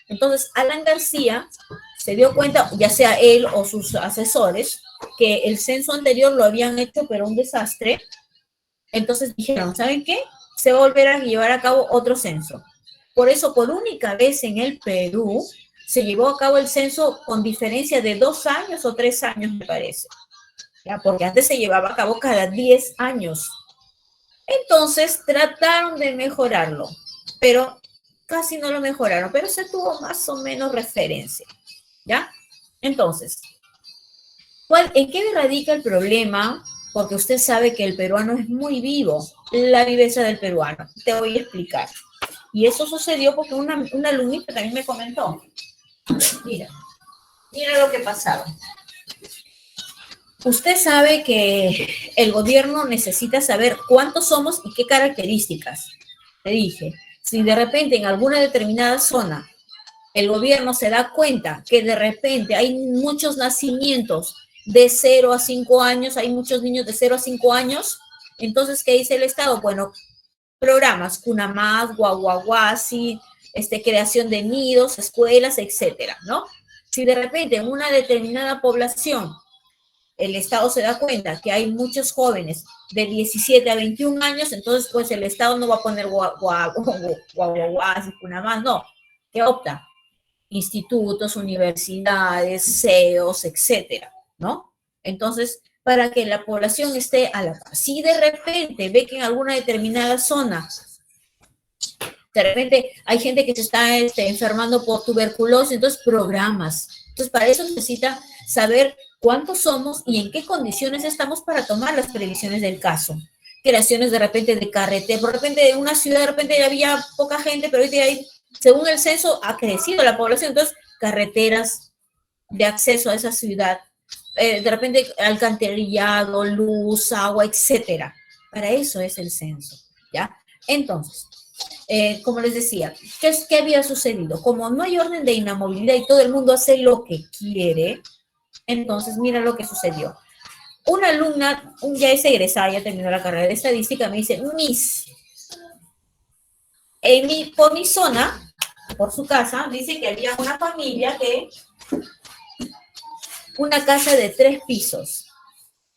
Entonces, Alan García se dio cuenta, ya sea él o sus asesores, que el censo anterior lo habían hecho, pero un desastre. Entonces dijeron, ¿saben qué? Se va a volver a llevar a cabo otro censo. Por eso, por única vez en el Perú, se llevó a cabo el censo con diferencia de 2 años o 3 años, me parece. ¿Ya? Porque antes se llevaba a cabo cada 10 años. Entonces, trataron de mejorarlo, pero casi no lo mejoraron, pero se tuvo más o menos referencia, ¿ya? Entonces, ¿en qué radica el problema? Porque usted sabe que el peruano es muy vivo, la viveza del peruano. Te voy a explicar. Y eso sucedió porque una alumnita también me comentó. Mira lo que pasaba. Usted sabe que el gobierno necesita saber cuántos somos y qué características. Le dije, si de repente en alguna determinada zona el gobierno se da cuenta que de repente hay muchos nacimientos de 0 a 5 años, hay muchos niños de 0 a 5 años, entonces, ¿qué dice el Estado? Bueno, programas, Cunamás, Guaguaguasi, creación de nidos, escuelas, etcétera, ¿no? Si de repente en una determinada población el Estado se da cuenta que hay muchos jóvenes de 17 a 21 años, entonces pues el Estado no va a poner Guaguaguasi, Cunamás, no. ¿Qué opta? Institutos, universidades, CEOs, etcétera, ¿no? Entonces, para que la población esté a la par. Si de repente ve que en alguna determinada zona, de repente hay gente que se está enfermando por tuberculosis, entonces programas. Entonces, para eso necesita saber cuántos somos y en qué condiciones estamos para tomar las previsiones del caso. Creaciones de repente de carretera, por repente de una ciudad, de repente había poca gente, pero hoy hay, según el censo, ha crecido la población, entonces carreteras de acceso a esa ciudad, de repente alcantarillado, luz, agua, etcétera. Para eso es el censo, ¿ya? Entonces, como les decía, ¿qué había sucedido? Como no hay orden de inamovilidad y todo el mundo hace lo que quiere, entonces mira lo que sucedió. Una alumna, ya es egresada, ya terminó la carrera de estadística, me dice, Miss, por mi zona, por su casa, dice que había una familia una casa de 3 pisos.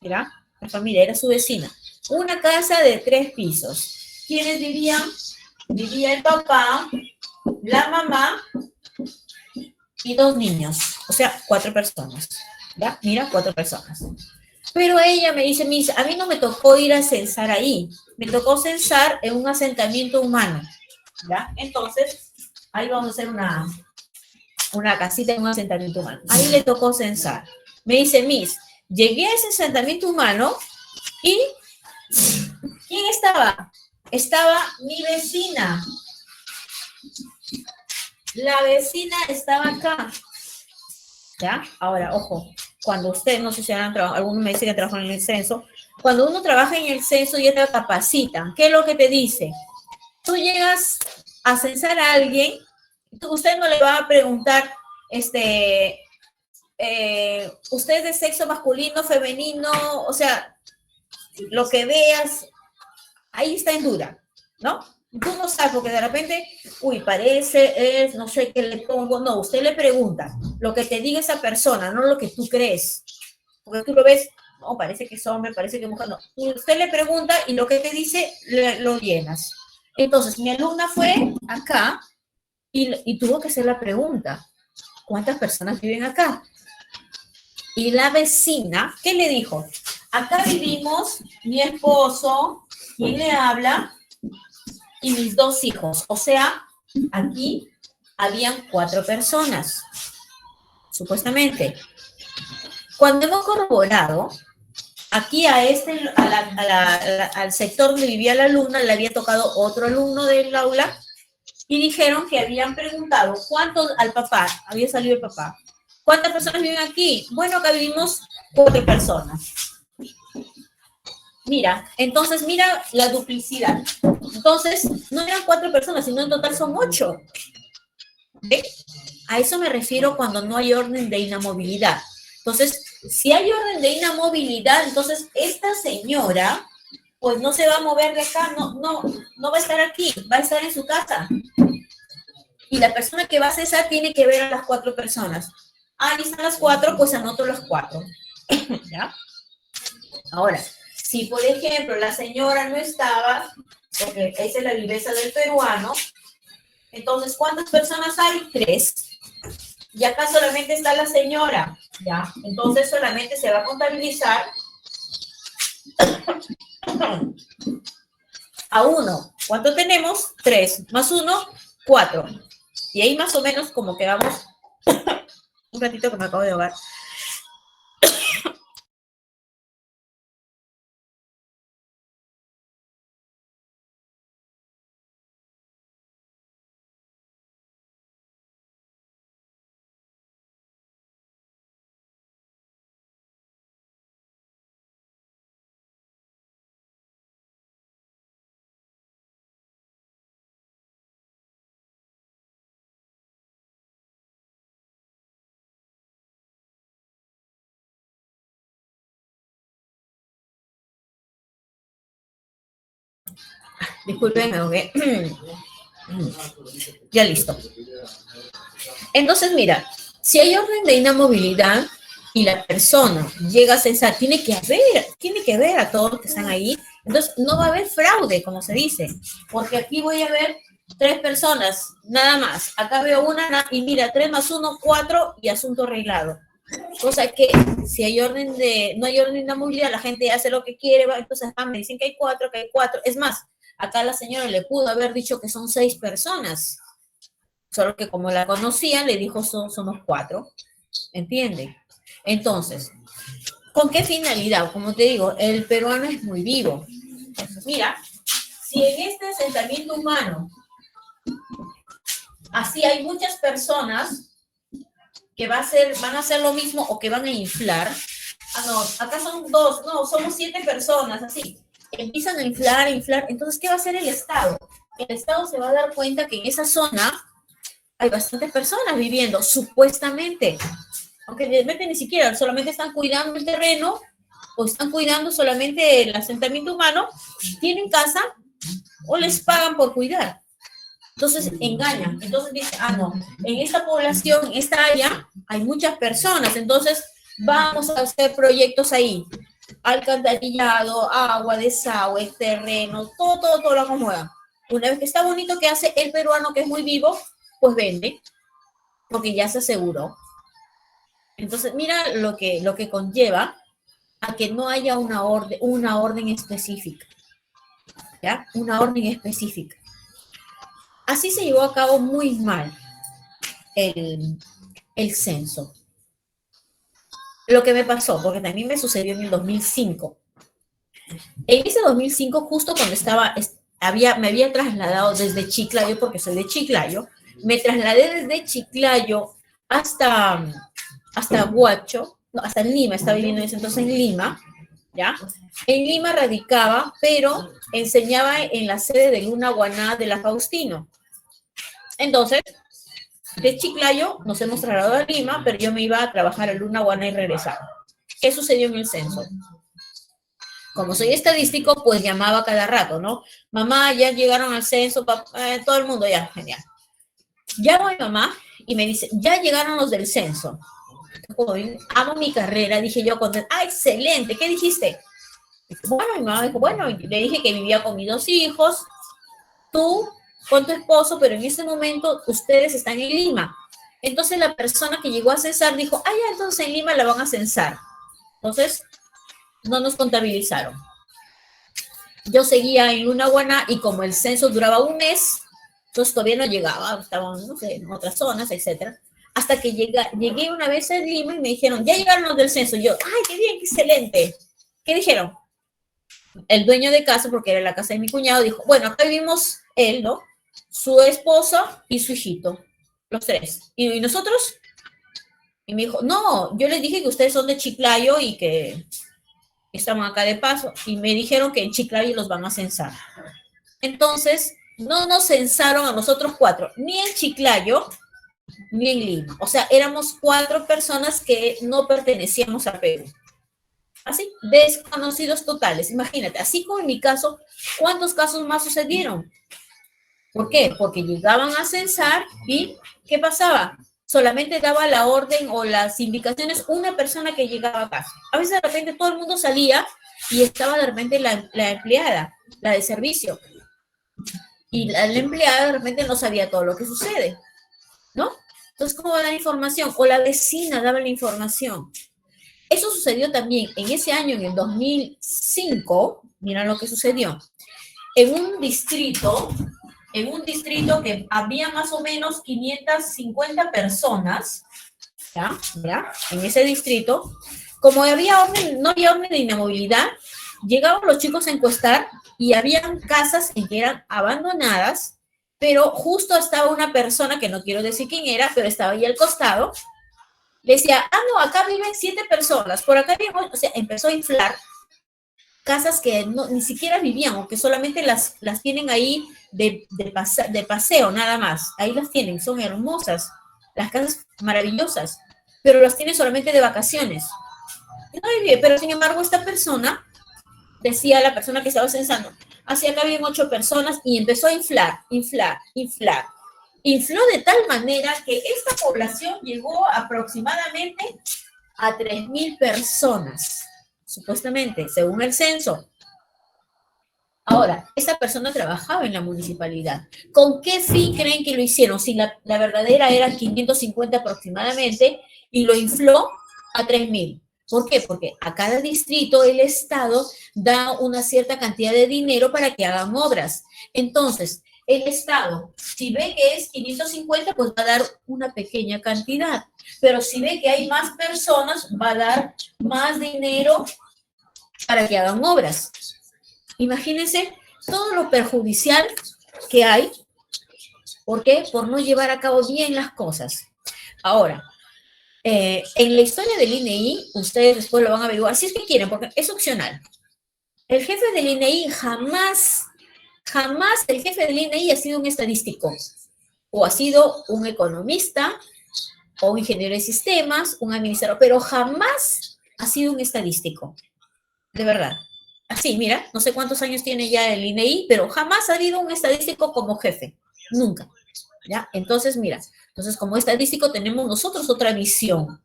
Mira, la familia era su vecina. Una casa de 3 pisos. ¿Quiénes vivían? Vivía el papá, la mamá y 2 niños. O sea, 4 personas. ¿Ya? Mira, 4 personas. Pero ella me dice, Miss, a mí no me tocó ir a censar ahí. Me tocó censar en un asentamiento humano. ¿Ya? Entonces, ahí vamos a hacer una casita en un asentamiento humano. Ahí le tocó censar. Me dice, Miss, llegué a ese asentamiento humano y ¿quién estaba? Estaba mi vecina. La vecina estaba acá. ¿Ya? Ahora, ojo, cuando usted, no sé si han trabajado, algunos me dicen que trabajan en el censo, cuando uno trabaja en el censo ya te capacitan. ¿Qué es lo que te dice? Tú llegas a censar a alguien, usted no le va a preguntar, usted es de sexo masculino, femenino, o sea, lo que veas, ahí está en duda, ¿no? Tú no sabes, porque de repente, parece, no sé qué le pongo, no, usted le pregunta lo que te diga esa persona, no lo que tú crees, porque tú lo ves, no, parece que es hombre, parece que es mujer, no. Y usted le pregunta y lo que te dice, lo llenas. Entonces, mi alumna fue acá y tuvo que hacer la pregunta, ¿cuántas personas viven acá? Y la vecina, ¿qué le dijo? Acá vivimos mi esposo, ¿quién le habla? Y mis 2 hijos. O sea, aquí habían 4 personas, supuestamente. Cuando hemos corroborado, aquí al sector donde vivía la alumna, le había tocado otro alumno del aula y dijeron que habían preguntado cuántos al papá, había salido el papá. ¿Cuántas personas viven aquí? Bueno, acá vivimos 4 personas. Mira, entonces mira la duplicidad. Entonces, no eran 4 personas, sino en total son 8. ¿Ve? A eso me refiero cuando no hay orden de inamovilidad. Entonces, si hay orden de inamovilidad, entonces esta señora, pues no se va a mover de acá, no va a estar aquí, va a estar en su casa. Y la persona que va a cesar tiene que ver a las 4 personas. Ahí están las 4, pues anoto las 4. ¿Ya? Ahora, si por ejemplo la señora no estaba, porque esa es la viveza del peruano, entonces ¿cuántas personas hay? 3. Y acá solamente está la señora, ¿ya? Entonces solamente se va a contabilizar a 1. ¿Cuánto tenemos? 3. Más 1, 4. Y ahí más o menos como que vamos... Un ratito que me acabo de ahogar. Disculpen, me ahogué. Ya listo. Entonces, mira, si hay orden de inamovilidad y la persona llega a cesar, tiene que ver a todos los que están ahí. Entonces, no va a haber fraude, como se dice, porque aquí voy a ver 3 personas, nada más. Acá veo una y mira, 3 más 1, 4 y asunto arreglado. O sea que si hay no hay orden de inamovilidad, la gente hace lo que quiere, entonces me dicen que hay 4, que hay 4. Es más, acá la señora le pudo haber dicho que son 6 personas. Solo que como la conocían, le dijo somos 4. ¿Entienden? Entonces, ¿con qué finalidad? Como te digo, el peruano es muy vivo. Entonces, mira, si en este asentamiento humano, así hay muchas personas que van a hacer lo mismo o que van a inflar. No, acá son 2, no, somos 7 personas, así. Empiezan a inflar. Entonces, ¿qué va a hacer el Estado? El Estado se va a dar cuenta que en esa zona hay bastantes personas viviendo, supuestamente. Aunque realmente ni siquiera, solamente están cuidando el terreno o están cuidando solamente el asentamiento humano, tienen casa o les pagan por cuidar. Entonces engañan. Entonces dicen, no, en esta población, en esta área, hay muchas personas, entonces vamos a hacer proyectos ahí. Alcantarillado, agua, desagüe, terreno, todo lo acomoda. Una vez que está bonito, ¿qué hace el peruano que es muy vivo? Pues vende, porque ya se aseguró. Entonces, mira lo que conlleva a que no haya una orden específica. ¿Ya? Una orden específica. Así se llevó a cabo muy mal el censo. Lo que me pasó, porque también me sucedió en el 2005. En ese 2005, justo cuando me había trasladado desde Chiclayo, porque soy de Chiclayo, me trasladé desde Chiclayo hasta Huacho, no, hasta Lima, estaba viviendo en ese entonces en Lima, ¿ya? En Lima radicaba, pero enseñaba en la sede de Luna Guaná de la Faustino. Entonces, de Chiclayo nos hemos trasladado a Lima, pero yo me iba a trabajar a Luna Guaná y regresaba. ¿Qué sucedió en el censo? Como soy estadístico, pues llamaba cada rato, ¿no? Mamá, ya llegaron al censo, todo el mundo ya, genial. Llamo a mi mamá y me dice, ya llegaron los del censo. Joven, amo mi carrera, dije yo con él. Ah, excelente, ¿qué dijiste? Bueno, mi mamá dijo, bueno, le dije que vivía con mis 2 hijos, tú con tu esposo, pero en ese momento ustedes están en Lima. Entonces la persona que llegó a censar dijo, ah, ya, entonces en Lima la van a censar. Entonces, no nos contabilizaron. Yo seguía en Lunahuaná y como el censo duraba un mes, entonces todavía no llegaba, estaban, no sé, en otras zonas, etcétera. Hasta que llegué una vez a Lima y me dijeron, ya llegaron los del censo. Yo, ay, qué bien, qué excelente. ¿Qué dijeron? El dueño de casa, porque era la casa de mi cuñado, dijo, bueno, acá vivimos él, ¿no? Su esposa y su hijito, los 3. ¿Y nosotros? Y me dijo, no, yo les dije que ustedes son de Chiclayo y que estaban acá de paso. Y me dijeron que en Chiclayo los van a censar. Entonces, no nos censaron a nosotros 4, ni en Chiclayo, ni en Lima. O sea, éramos 4 personas que no pertenecíamos a Perú. Así, desconocidos totales. Imagínate, así como en mi caso, ¿cuántos casos más sucedieron? ¿Por qué? Porque llegaban a censar y ¿qué pasaba? Solamente daba la orden o las indicaciones una persona que llegaba a casa. A veces de repente todo el mundo salía y estaba de repente la empleada, la de servicio. Y la empleada de repente no sabía todo lo que sucede, ¿no? Entonces, ¿cómo va a dar información? O la vecina daba la información. Eso sucedió también en ese año, en el 2005, miren lo que sucedió. En un distrito que había más o menos 550 personas, ¿ya? En ese distrito, como había orden, no había orden de inamovilidad, llegaban los chicos a encuestar y habían casas en que eran abandonadas, pero justo estaba una persona, que no quiero decir quién era, pero estaba ahí al costado, le decía, ah, no, acá viven 7 personas, por acá viven, o sea, empezó a inflar casas que no, ni siquiera vivían, o que solamente las tienen ahí de paseo, nada más. Ahí las tienen, son hermosas, las casas maravillosas, pero las tienen solamente de vacaciones. No vive, pero sin embargo esta persona, decía la persona que estaba censando, hacia acá viven 8 personas y empezó a inflar. Infló de tal manera que esta población llegó aproximadamente a 3.000 personas, supuestamente, según el censo. Ahora, esta persona trabajaba en la municipalidad. ¿Con qué fin creen que lo hicieron? Si la verdadera era 550 aproximadamente y lo infló a 3.000. ¿Por qué? Porque a cada distrito el Estado da una cierta cantidad de dinero para que hagan obras. Entonces, el Estado, si ve que es 550, pues va a dar una pequeña cantidad. Pero si ve que hay más personas, va a dar más dinero para que hagan obras. Imagínense todo lo perjudicial que hay. ¿Por qué? Por no llevar a cabo bien las cosas. Ahora, en la historia del INEI, ustedes después lo van a averiguar, si es que quieren, porque es opcional. El jefe del INEI jamás el jefe del INEI ha sido un estadístico, o ha sido un economista, o un ingeniero de sistemas, un administrador, pero jamás ha sido un estadístico, de verdad. Así, mira, no sé cuántos años tiene ya el INEI, pero jamás ha habido un estadístico como jefe, nunca, ¿ya? Entonces, mira, como estadístico tenemos nosotros otra visión.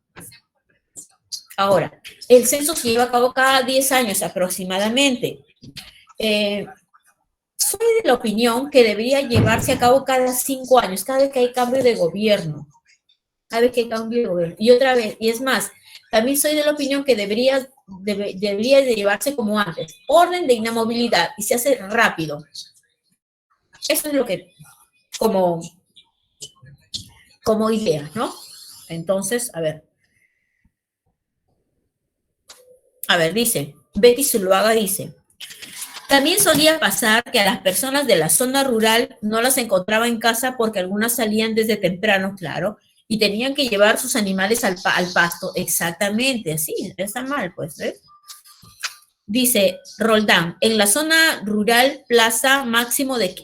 Ahora, el censo se lleva a cabo cada 10 años aproximadamente. Soy de la opinión que debería llevarse a cabo cada 5 años, cada vez que hay cambio de gobierno. Cada vez que hay cambio de gobierno. Y otra vez, y es más, también soy de la opinión que debería de llevarse como antes. Orden de inamovilidad, y se hace rápido. Eso es lo que, como idea, ¿no? Entonces, a ver, dice, Betty Zuluaga dice, también solía pasar que a las personas de la zona rural no las encontraba en casa porque algunas salían desde temprano, claro, y tenían que llevar sus animales al pasto. Exactamente, así, está mal, pues, ¿ves? Dice Roldán, en la zona rural, plazo máximo de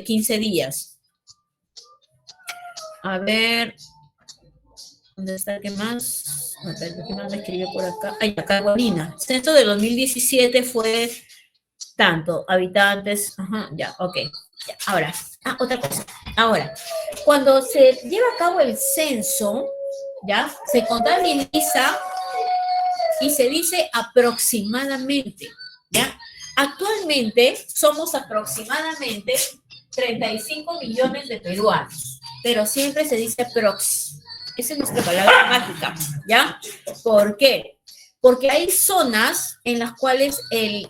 15 días. A ver, ¿dónde está? ¿Qué más? A ver, ¿qué más me escribió por acá? Ay, acá, Carolina. Censo de 2017 fue tanto, habitantes, ajá, ya, ok. Ya, ahora, otra cosa. Ahora, cuando se lleva a cabo el censo, ¿ya? Se contabiliza y se dice aproximadamente, ¿ya? Actualmente somos aproximadamente 35 millones de peruanos, pero siempre se dice prox. Esa es nuestra palabra mágica, ¿ya? ¿Por qué? Porque hay zonas en las cuales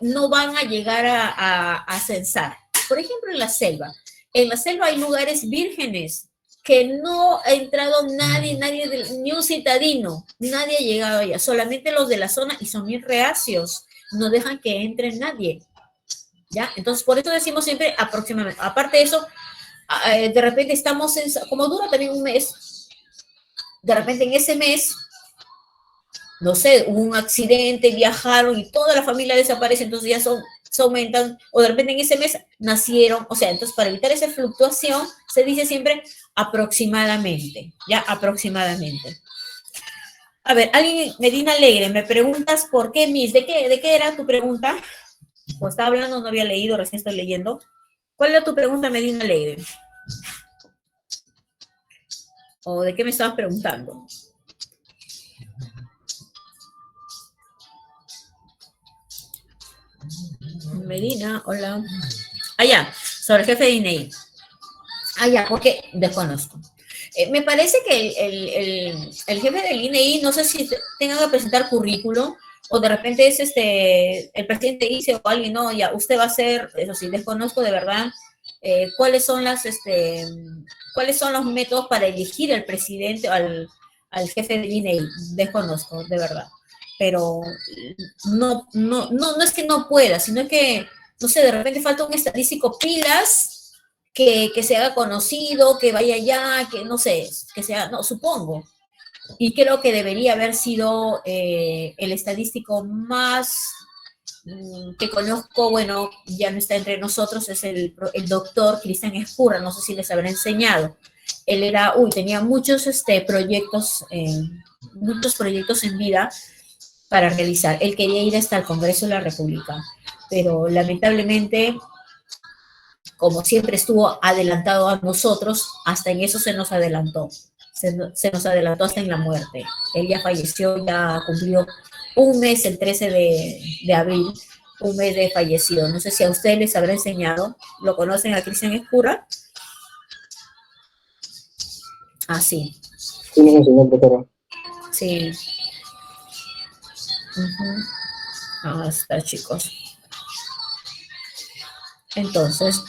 no van a llegar a censar. Por ejemplo, en la selva. En la selva hay lugares vírgenes que no ha entrado nadie, ni un citadino, nadie ha llegado allá, solamente los de la zona y son bien reacios, no dejan que entre nadie, ¿ya? Entonces, por eso decimos siempre aproximadamente. Aparte de eso, de repente estamos como dura también un mes, de repente en ese mes, no sé, hubo un accidente, viajaron y toda la familia desaparece, entonces ya se aumentan, o de repente en ese mes nacieron, o sea, entonces para evitar esa fluctuación se dice siempre aproximadamente, ya, aproximadamente. A ver, alguien, Medina Alegre, me preguntas por qué, Miss, ¿de qué era tu pregunta? O estaba hablando, no había leído, recién estoy leyendo. ¿Cuál era tu pregunta, Medina Alegre? ¿O de qué me estabas preguntando? Medina, hola. Ya, sobre el jefe de INEI. Ya, porque desconozco. Me parece que el jefe del INEI, no sé si tenga que presentar currículum, o de repente es el presidente dice, o alguien, no, ya, usted va a ser, eso sí, desconozco de verdad, cuáles son los métodos para elegir al presidente, al jefe del INEI, desconozco, de verdad. Pero no es que no pueda, sino que, no sé, de repente falta un estadístico pilas que se haga conocido, que vaya allá, que no sé, que sea, no, supongo. Y creo que debería haber sido el estadístico más que conozco, bueno, ya no está entre nosotros, es el doctor Cristian Escurra, no sé si les habrá enseñado. Él era, tenía muchos proyectos en vida para realizar. Él quería ir hasta el Congreso de la República, pero lamentablemente, como siempre estuvo adelantado a nosotros, hasta en eso se nos adelantó. Se nos adelantó hasta en la muerte. Él ya falleció, ya cumplió un mes, el 13 de abril, un mes de fallecido. No sé si a ustedes les habrá enseñado. ¿Lo conocen a Cristian Escurra? Sí. Sí, nos enseñó, doctora. Sí. Está, chicos. Entonces,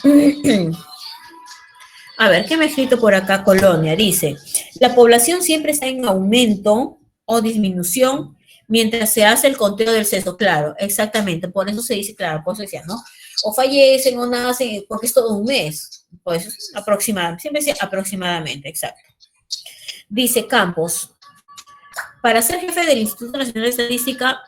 a ver, ¿qué me ha escrito por acá Colonia? Dice, la población siempre está en aumento o disminución mientras se hace el conteo del censo. Claro, exactamente, por eso se dice, claro, por eso decía, ¿no? O fallecen o nacen, porque es todo un mes. Pues aproximadamente, siempre dice aproximadamente, exacto. Dice Campos, para ser jefe del Instituto Nacional de Estadística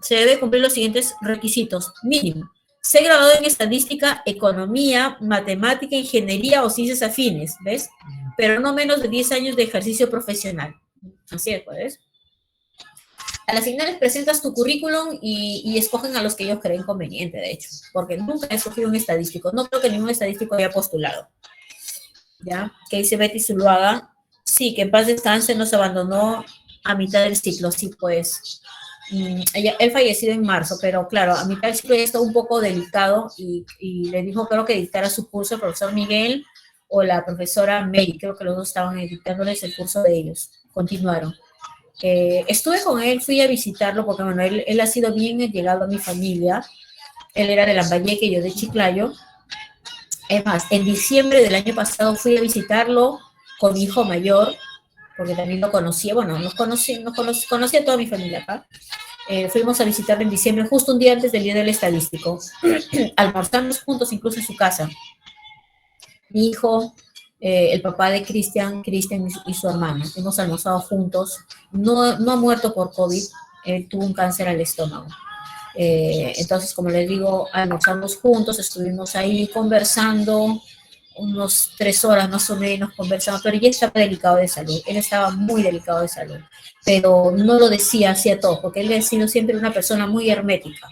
se debe cumplir los siguientes requisitos. Mínimo, ser graduado en Estadística, Economía, Matemática, Ingeniería o Ciencias Afines, ¿ves? Pero no menos de 10 años de ejercicio profesional. Así es, pues. A las finales presentas tu currículum y escogen a los que ellos creen conveniente, de hecho, porque nunca he escogido un estadístico. No creo que ningún estadístico haya postulado. ¿Ya? Que dice Betty Zuluaga, sí, que en paz descanse, nos abandonó a mitad del ciclo, sí, pues. Él fallecido en marzo, pero claro, a mitad del ciclo ya está un poco delicado y le dijo, creo que dictara su curso el profesor Miguel o la profesora Mary, creo que los dos estaban dictándoles el curso de ellos. Continuaron. Estuve con él, fui a visitarlo porque, bueno, él ha sido bien llegado a mi familia. Él era de Lambayeque, yo de Chiclayo. Es más, en diciembre del año pasado fui a visitarlo con mi hijo mayor, porque también lo conocía, bueno, conocía a toda mi familia acá. Fuimos a visitarlo en diciembre, justo un día antes del Día del Estadístico. Almorzamos juntos, incluso en su casa. Mi hijo, el papá de Cristian y su hermana. Hemos almorzado juntos. No ha muerto por COVID, tuvo un cáncer al estómago. Entonces, como les digo, almorzamos juntos, estuvimos ahí conversando, unos 3 horas más o menos conversando, pero ya estaba delicado de salud, él estaba muy delicado de salud, pero no lo decía así a todos, porque él ha sido siempre una persona muy hermética,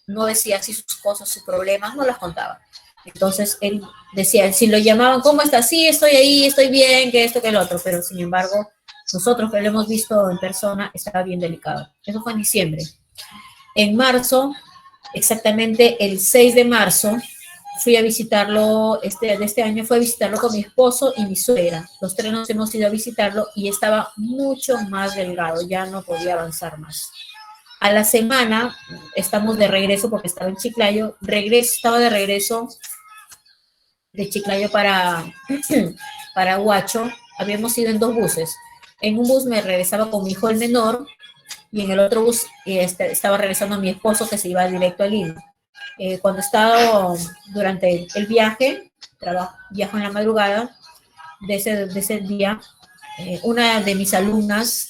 no decía así sus cosas, sus problemas, no las contaba. Entonces él decía, si lo llamaban, ¿cómo estás? Sí, estoy ahí, estoy bien, que esto, que el otro, pero sin embargo, nosotros que lo hemos visto en persona, estaba bien delicado. Eso fue en diciembre. En marzo, exactamente el 6 de marzo, fui a visitarlo, de este año fui a visitarlo con mi esposo y mi suegra. Los tres nos hemos ido a visitarlo y estaba mucho más delgado, ya no podía avanzar más. A la semana estamos de regreso porque estaba en Chiclayo, estaba de regreso de Chiclayo para Huacho. Habíamos ido en 2 buses. En un bus me regresaba con mi hijo el menor y en el otro bus estaba regresando mi esposo que se iba directo a Lima. Cuando estaba durante el viaje, viajo en la madrugada de ese día, una de mis alumnas,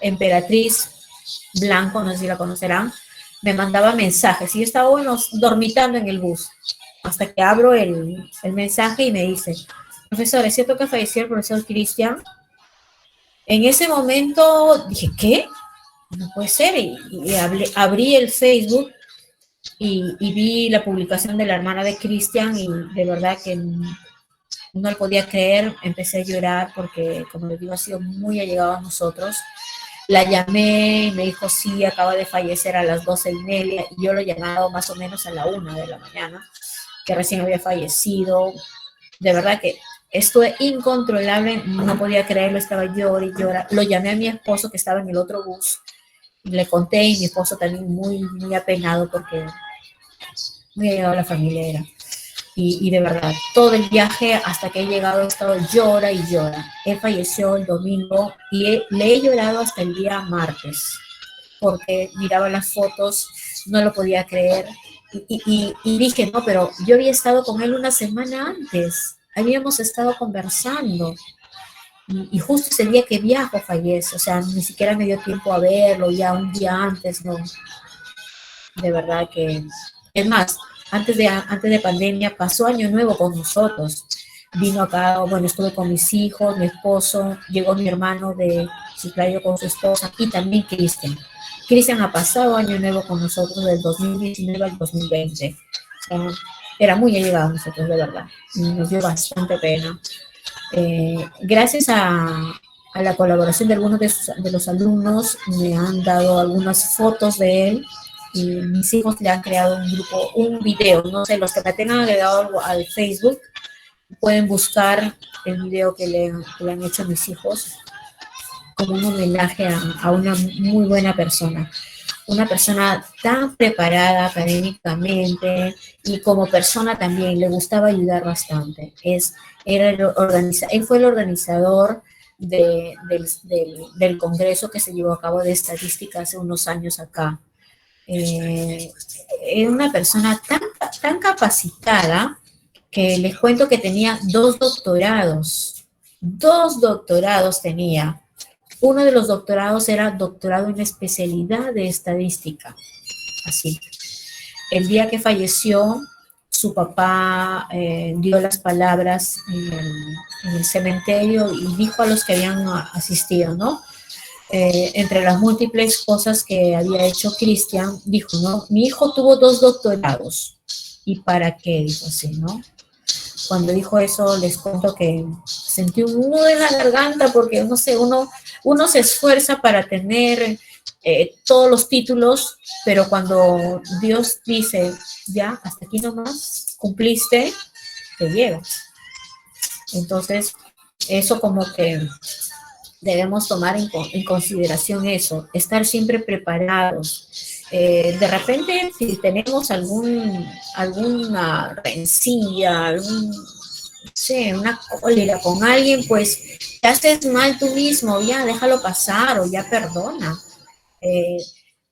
Emperatriz Blanco, no sé si la conocerán, me mandaba mensajes y yo estaba, dormitando en el bus, hasta que abro el mensaje y me dice, profesor, ¿es cierto que falleció el profesor Cristian? En ese momento dije, ¿qué? No puede ser, y abrí el Facebook y vi la publicación de la hermana de Cristian y de verdad que no lo podía creer, empecé a llorar porque, como les digo, ha sido muy allegado a nosotros. La llamé y me dijo, sí, acaba de fallecer a las 12:30 y yo lo he llamado más o menos a la 1 de la mañana, que recién había fallecido. De verdad que esto es incontrolable, no podía creerlo, estaba llorando y llorando. Lo llamé a mi esposo que estaba en el otro bus, y le conté y mi esposo también muy, muy apenado porque muy allegado a la familia era. Y de verdad, todo el viaje hasta que he llegado he estado llora y llora. Él falleció el domingo y le he llorado hasta el día martes, porque miraba las fotos, no lo podía creer. Y dije, no, pero yo había estado con él una semana antes, habíamos estado conversando. Y justo ese día que viajo fallece, o sea, ni siquiera me dio tiempo a verlo, ya un día antes, no. De verdad que, es más, antes de pandemia pasó Año Nuevo con nosotros. Vino acá, estuve con mis hijos, mi esposo, llegó mi hermano de Chiclayo con su esposa y también Cristian. Cristian ha pasado Año Nuevo con nosotros del 2019 al 2020. O sea, era muy allegado a nosotros, de verdad. Y nos dio bastante pena. Gracias a la colaboración de algunos de los alumnos, me han dado algunas fotos de él y mis hijos le han creado un video, no sé, los que me tengan agregado al Facebook pueden buscar el video que le han hecho mis hijos como un homenaje a una muy buena persona. Una persona tan preparada académicamente y como persona también le gustaba ayudar bastante. Él fue el organizador del congreso que se llevó a cabo de estadística hace unos años acá. Era una persona tan capacitada que les cuento que tenía 2 doctorados. 2 doctorados tenía. Uno de los doctorados era doctorado en especialidad de estadística. Así. El día que falleció, su papá dio las palabras en el cementerio y dijo a los que habían asistido, ¿no? Entre las múltiples cosas que había hecho Cristian, dijo, ¿no? Mi hijo tuvo 2 doctorados. ¿Y para qué? Dijo así, ¿no? Cuando dijo eso, les cuento que sentí un nudo en la garganta porque, no sé, uno se esfuerza para tener todos los títulos, pero cuando Dios dice, ya, hasta aquí nomás, cumpliste, te llega. Entonces, eso como que debemos tomar en consideración eso, estar siempre preparados. De repente, si tenemos alguna rencilla, una cólera con alguien, pues te haces mal tú mismo, ya déjalo pasar o ya perdona.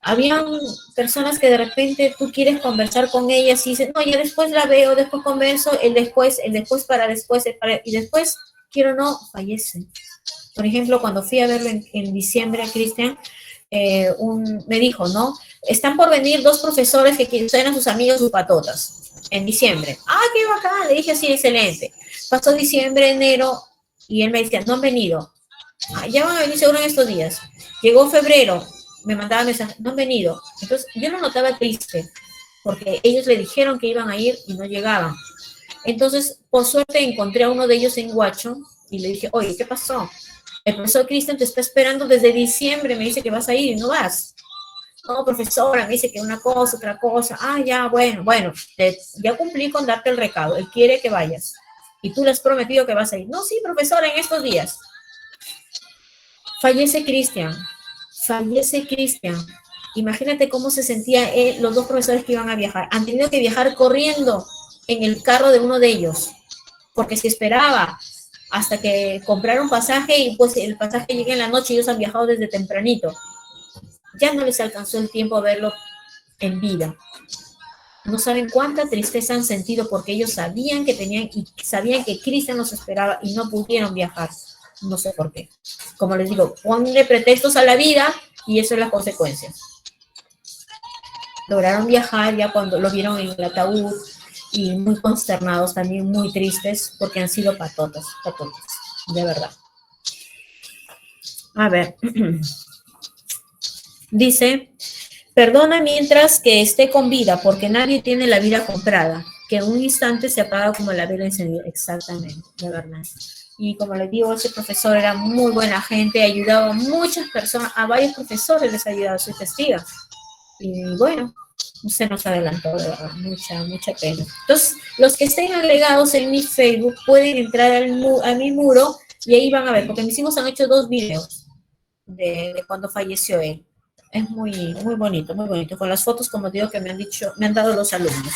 Habían personas que de repente tú quieres conversar con ellas y dices, no, ya después la veo, después converso, el después y después, quiero no, fallece. Por ejemplo, cuando fui a verlo en diciembre a Cristian, me dijo, ¿no? Están por venir 2 profesores que traen a sus amigos sus patotas en diciembre. ¡Ah, qué bacán! Le dije, sí, excelente. Pasó diciembre, enero, y él me decía, no han venido. Ya van a venir seguro en estos días. Llegó febrero, me mandaba mensajes, no han venido. Entonces, yo lo notaba triste, porque ellos le dijeron que iban a ir y no llegaban. Entonces, por suerte, encontré a uno de ellos en Huacho y le dije, oye, ¿qué pasó? El profesor Cristian te está esperando desde diciembre, me dice que vas a ir y no vas. No, profesora, me dice que una cosa, otra cosa. Ah, ya, bueno, ya cumplí con darte el recado. Él quiere que vayas. Y tú le has prometido que vas a ir. No, sí, profesora, en estos días. Fallece Cristian. Imagínate cómo se sentían los dos profesores que iban a viajar. Han tenido que viajar corriendo en el carro de uno de ellos, porque se esperaba hasta que compraron pasaje y pues el pasaje llega en la noche y ellos han viajado desde tempranito. Ya no les alcanzó el tiempo a verlo en vida. No saben cuánta tristeza han sentido porque ellos sabían que Cristian los esperaba y no pudieron viajar. No sé por qué. Como les digo, ponle pretextos a la vida y eso es la consecuencia. Lograron viajar ya cuando lo vieron en el ataúd y muy consternados, también muy tristes porque han sido patotas, de verdad. A ver. Dice, perdona mientras que esté con vida, porque nadie tiene la vida comprada, que en un instante se apaga como la vela encendida. Exactamente, de verdad. Y como les digo, ese profesor era muy buena gente, ayudaba a muchas personas, a varios profesores les ha ayudado, soy testiga. Y bueno, se nos adelantó, de verdad, mucha pena. Entonces, los que estén agregados en mi Facebook pueden entrar a mi muro y ahí van a ver, porque mis hijos han hecho 2 videos de cuando falleció él. Es muy bonito, con las fotos, como digo, que me han dado los alumnos.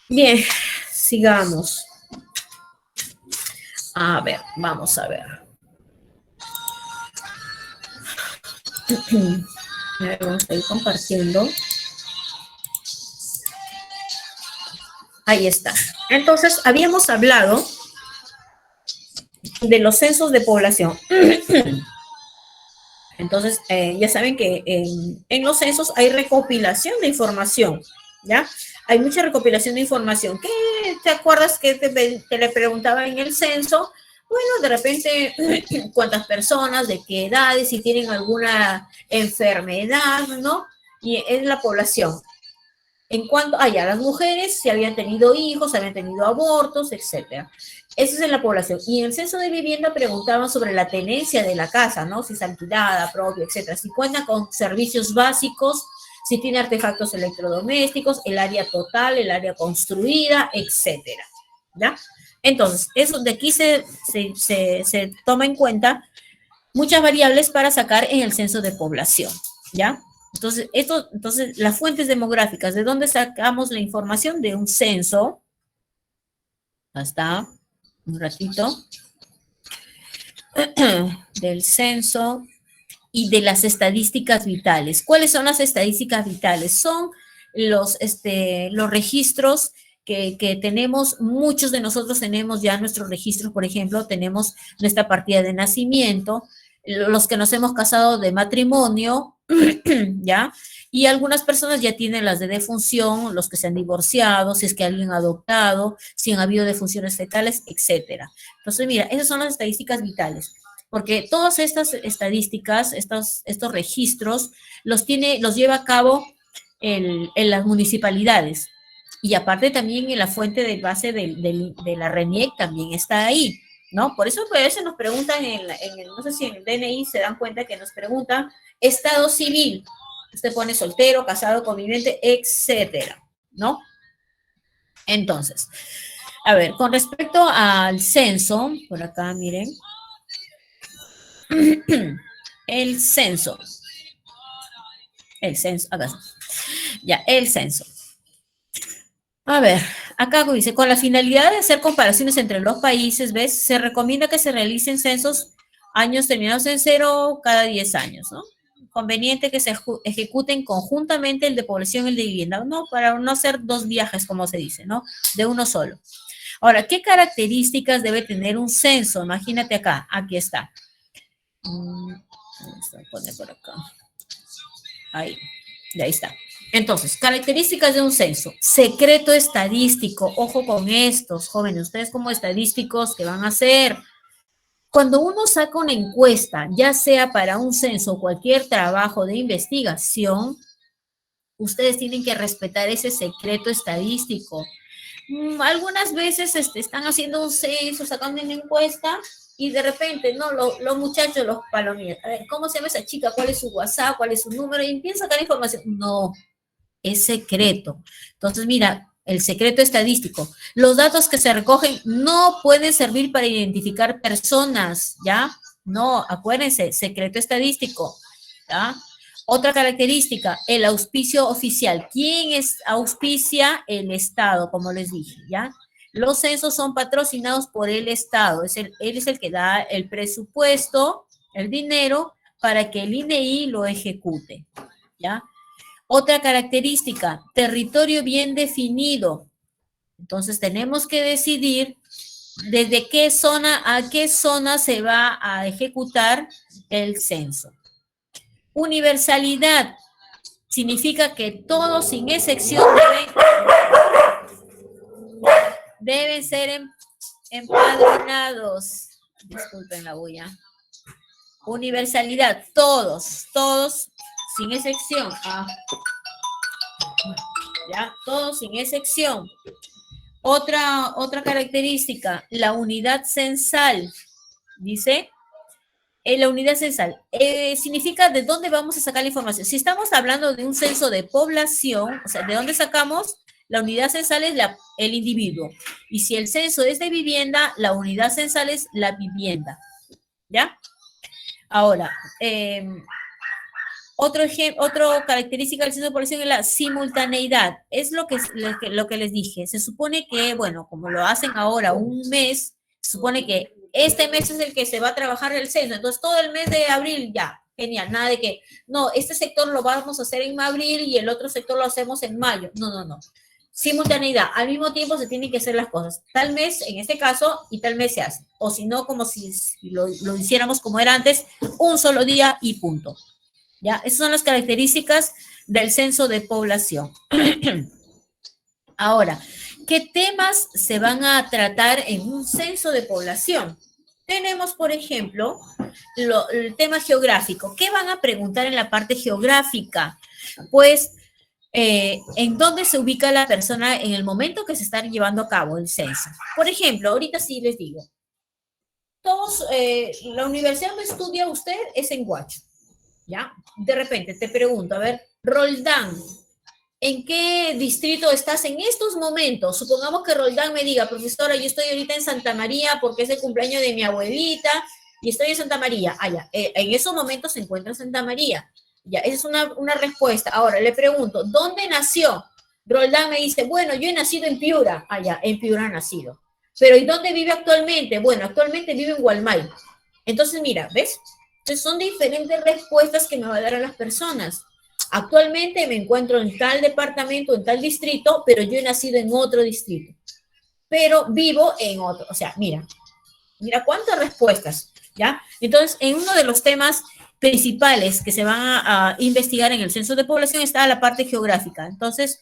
Bien, sigamos. A ver, vamos a ver. Vamos a ir compartiendo. Ahí está. Entonces, habíamos hablado de los censos de población. Entonces, ya saben que en los censos hay recopilación de información, ¿ya? Hay mucha recopilación de información. ¿Qué te acuerdas que te le preguntaba en el censo? Bueno, de repente, cuántas personas, de qué edades, si tienen alguna enfermedad, ¿no? Y es la población. En cuanto a las mujeres, si habían tenido hijos, si habían tenido abortos, etcétera. Eso es en la población. Y en el censo de vivienda preguntaban sobre la tenencia de la casa, ¿no? Si es alquilada, propia, etcétera. Si cuenta con servicios básicos, si tiene artefactos electrodomésticos, el área total, el área construida, etcétera. ¿Ya? Entonces, eso de aquí se toma en cuenta muchas variables para sacar en el censo de población, ¿ya? Entonces, las fuentes demográficas, ¿de dónde sacamos la información? De un censo. Hasta un ratito. Del censo y de las estadísticas vitales. ¿Cuáles son las estadísticas vitales? Son los registros que tenemos, muchos de nosotros tenemos ya nuestros registros, por ejemplo, tenemos nuestra partida de nacimiento, los que nos hemos casado de matrimonio, ¿ya? Y algunas personas ya tienen las de defunción, los que se han divorciado, si es que alguien ha adoptado, si han habido defunciones fetales, etcétera. Entonces, mira, esas son las estadísticas vitales, porque todas estas estadísticas, estos registros, los lleva a cabo en las municipalidades. Y aparte también en la fuente de base de la RENIEC también está ahí, ¿no? Por eso a veces nos preguntan, no sé si en el DNI se dan cuenta que nos preguntan estado civil. Usted pone soltero, casado, conviviente, etcétera, ¿no? Entonces, a ver, con respecto al censo, por acá, miren. El censo, acá. Ya, el censo. A ver, acá dice, con la finalidad de hacer comparaciones entre los países, ¿ves? Se recomienda que se realicen censos años terminados en 0 cada 10 años, ¿no? Conveniente que se ejecuten conjuntamente el de población y el de vivienda, ¿no? Para no hacer 2 viajes, como se dice, ¿no? De uno solo. Ahora, ¿qué características debe tener un censo? Imagínate acá, aquí está. Vamos a poner por acá. Ahí, y ahí está. Entonces, características de un censo. Secreto estadístico. Ojo con estos, jóvenes. Ustedes como estadísticos, ¿qué van a hacer? Cuando uno saca una encuesta, ya sea para un censo o cualquier trabajo de investigación, ustedes tienen que respetar ese secreto estadístico. Algunas veces están haciendo un censo, sacando una encuesta, y de repente, no, los muchachos los palomean. A ver, ¿cómo se llama esa chica? ¿Cuál es su WhatsApp? ¿Cuál es su número? Y empiezan a sacar información. No, es secreto. Entonces, mira, el secreto estadístico. Los datos que se recogen no pueden servir para identificar personas, ¿ya? No, acuérdense, secreto estadístico, ¿ya? Otra característica, el auspicio oficial. ¿Quién auspicia? El Estado, como les dije, ¿ya? Los censos son patrocinados por el Estado. Él es el que da el presupuesto, el dinero, para que el INEI lo ejecute, ¿ya? Otra característica, territorio bien definido. Entonces tenemos que decidir desde qué zona a qué zona se va a ejecutar el censo. Universalidad significa que todos, sin excepción, deben ser empadronados. Disculpen la bulla. Universalidad, todos, sin excepción. Ya, todos sin excepción. Otra característica, la unidad censal. Dice, la unidad censal significa de dónde vamos a sacar la información. Si estamos hablando de un censo de población, o sea, ¿de dónde sacamos? La unidad censal es el individuo. Y si el censo es de vivienda, la unidad censal es la vivienda. ¿Ya? Ahora, otra característica del censo de población es la simultaneidad. Es lo que les dije. Se supone que, bueno, como lo hacen ahora un mes, se supone que este mes es el que se va a trabajar el censo. Entonces, todo el mes de abril ya, genial. Nada de que, no, este sector lo vamos a hacer en abril y el otro sector lo hacemos en mayo. No. Simultaneidad. Al mismo tiempo se tienen que hacer las cosas. Tal mes, en este caso, y tal mes se hace. O si no, como si lo hiciéramos como era antes, un solo día y punto. ¿Ya? Esas son las características del censo de población. Ahora, ¿qué temas se van a tratar en un censo de población? Tenemos, por ejemplo, el tema geográfico. ¿Qué van a preguntar en la parte geográfica? Pues, ¿en dónde se ubica la persona en el momento que se está llevando a cabo el censo? Por ejemplo, ahorita sí les digo, todos, la universidad donde estudia usted es en Huacho, ¿ya? De repente te pregunto, a ver, Roldán, ¿en qué distrito estás en estos momentos? Supongamos que Roldán me diga, profesora, yo estoy ahorita en Santa María porque es el cumpleaños de mi abuelita y estoy en Santa María. Ya, en esos momentos se encuentra en Santa María. Ya, esa es una respuesta. Ahora, le pregunto, ¿dónde nació? Roldán me dice, bueno, yo he nacido en Piura. Ya, en Piura ha nacido. Pero ¿y dónde vive actualmente? Bueno, actualmente vive en Gualmay. Entonces, mira, ¿ves? Entonces, son diferentes respuestas que me va a dar a las personas. Actualmente me encuentro en tal departamento, en tal distrito, pero yo he nacido en otro distrito. Pero vivo en otro. O sea, mira cuántas respuestas, ¿ya? Entonces, en uno de los temas principales que se van a investigar en el censo de población está la parte geográfica. Entonces,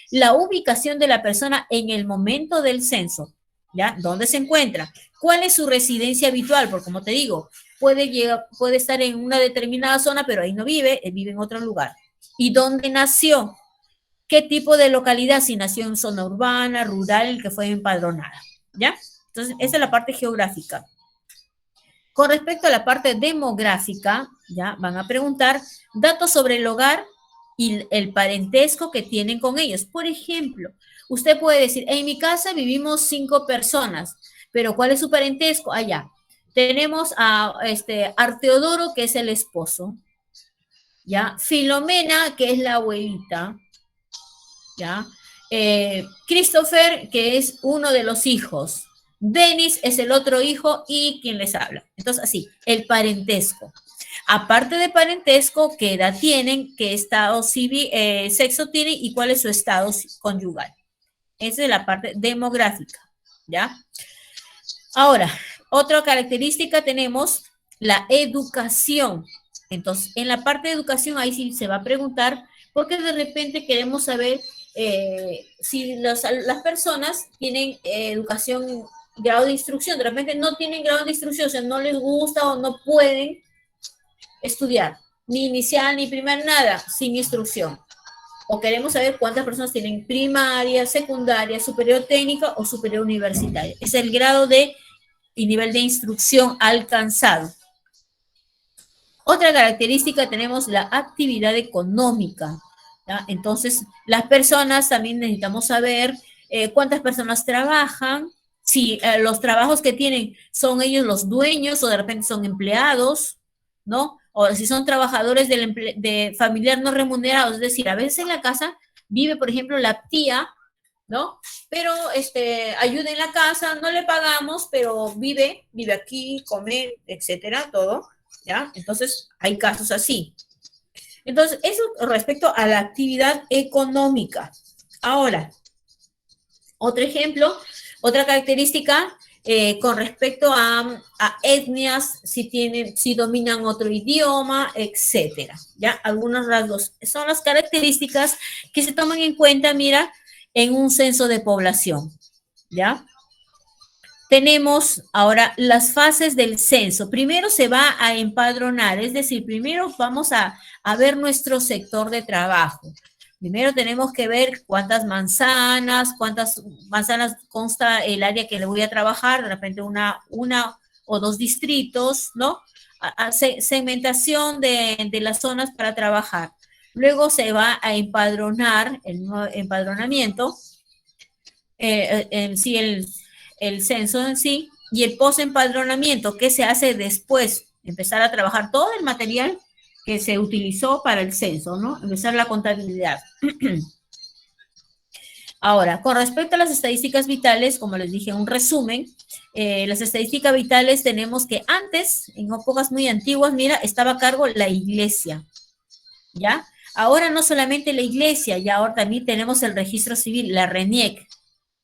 la ubicación de la persona en el momento del censo, ¿ya? ¿Dónde se encuentra? ¿Cuál es su residencia habitual? Porque, como te digo, puede estar en una determinada zona, pero ahí no vive, vive en otro lugar. ¿Y dónde nació? ¿Qué tipo de localidad? Si nació en zona urbana, rural, que fue empadronada, ¿ya? Entonces, esa es la parte geográfica. Con respecto a la parte demográfica, ya van a preguntar datos sobre el hogar y el parentesco que tienen con ellos. Por ejemplo, usted puede decir, en mi casa vivimos 5 personas, pero ¿cuál es su parentesco? Allá. Tenemos a Arteodoro, que es el esposo, ¿ya? Filomena, que es la abuelita, ¿ya? Christopher, que es uno de los hijos. Denis es el otro hijo y quien les habla. Entonces, así, el parentesco. Aparte de parentesco, ¿qué edad tienen? ¿Qué estado civil, sexo tienen? ¿Y cuál es su estado conyugal? Esa es la parte demográfica, ¿ya? Ahora, otra característica tenemos la educación. Entonces, en la parte de educación, ahí sí se va a preguntar, porque de repente queremos saber si las personas tienen educación, grado de instrucción. De repente no tienen grado de instrucción, o sea, no les gusta o no pueden estudiar, ni inicial, ni primer, nada, sin instrucción. O queremos saber cuántas personas tienen primaria, secundaria, superior técnica o superior universitaria. Es el grado de y nivel de instrucción alcanzado. Otra característica tenemos la actividad económica, ¿ya? Entonces, las personas también necesitamos saber cuántas personas trabajan, si los trabajos que tienen son ellos los dueños o de repente son empleados, ¿no? O si son trabajadores de familiar no remunerados, es decir, a veces en la casa vive, por ejemplo, la tía, ¿no? Pero ayuda en la casa, no le pagamos, pero vive aquí, come, etcétera, todo, ¿ya? Entonces, hay casos así. Entonces, eso respecto a la actividad económica. Ahora, otro ejemplo, otra característica con respecto a etnias, si dominan otro idioma, etcétera, ¿ya? Algunos rasgos son las características que se toman en cuenta, mira, en un censo de población, ¿ya? Tenemos ahora las fases del censo. Primero se va a empadronar, es decir, primero vamos a ver nuestro sector de trabajo. Primero tenemos que ver cuántas manzanas consta el área que le voy a trabajar, de repente una o dos distritos, ¿no? Segmentación de las zonas para trabajar. Luego se va a empadronar, el nuevo empadronamiento, en sí el censo en sí, y el post-empadronamiento, que se hace después, empezar a trabajar todo el material que se utilizó para el censo, ¿no? Empezar la contabilidad. Ahora, con respecto a las estadísticas vitales, como les dije, un resumen, las estadísticas vitales tenemos que antes, en épocas muy antiguas, mira, estaba a cargo la iglesia, ¿ya? Ahora no solamente la iglesia, ya ahora también tenemos el registro civil, la RENIEC,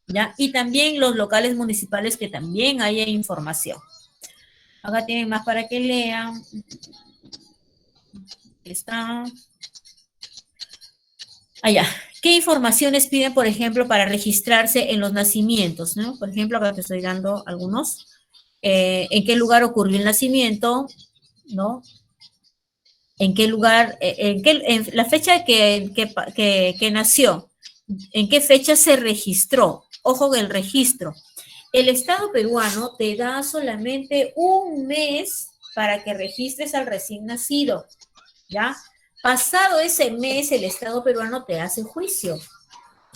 ¿ya? Y también los locales municipales que también hay información. Acá tienen más para que lean. Está allá. ¿Qué informaciones piden, por ejemplo, para registrarse en los nacimientos, ¿no? Por ejemplo, acá te estoy dando algunos. ¿En qué lugar ocurrió el nacimiento? ¿No? ¿En qué lugar? En la fecha que nació. ¿En qué fecha se registró? Ojo con el registro. El Estado peruano te da solamente un mes para que registres al recién nacido, ¿ya? Pasado ese mes, el Estado peruano te hace juicio.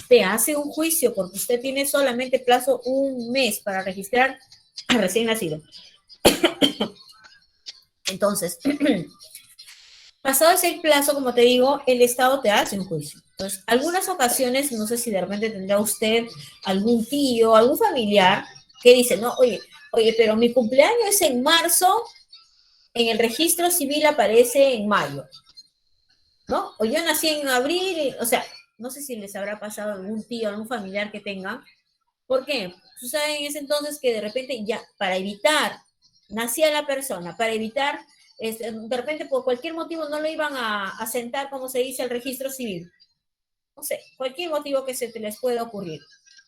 Te hace un juicio porque usted tiene solamente plazo un mes para registrar al recién nacido. Entonces, pasado ese plazo, como te digo, el Estado te hace un juicio. Entonces, algunas ocasiones, no sé si de repente tendrá usted algún tío, algún familiar que dice, no, oye, pero mi cumpleaños es en marzo, en el registro civil aparece en mayo, ¿no? O yo nací en abril, o sea, no sé si les habrá pasado algún tío, algún familiar que tenga. ¿Por qué? Tú sabes en ese entonces que de repente ya, para evitar, nacía la persona, para evitar, de repente por cualquier motivo no lo iban a sentar, como se dice, al registro civil. No sé, cualquier motivo que se te les pueda ocurrir.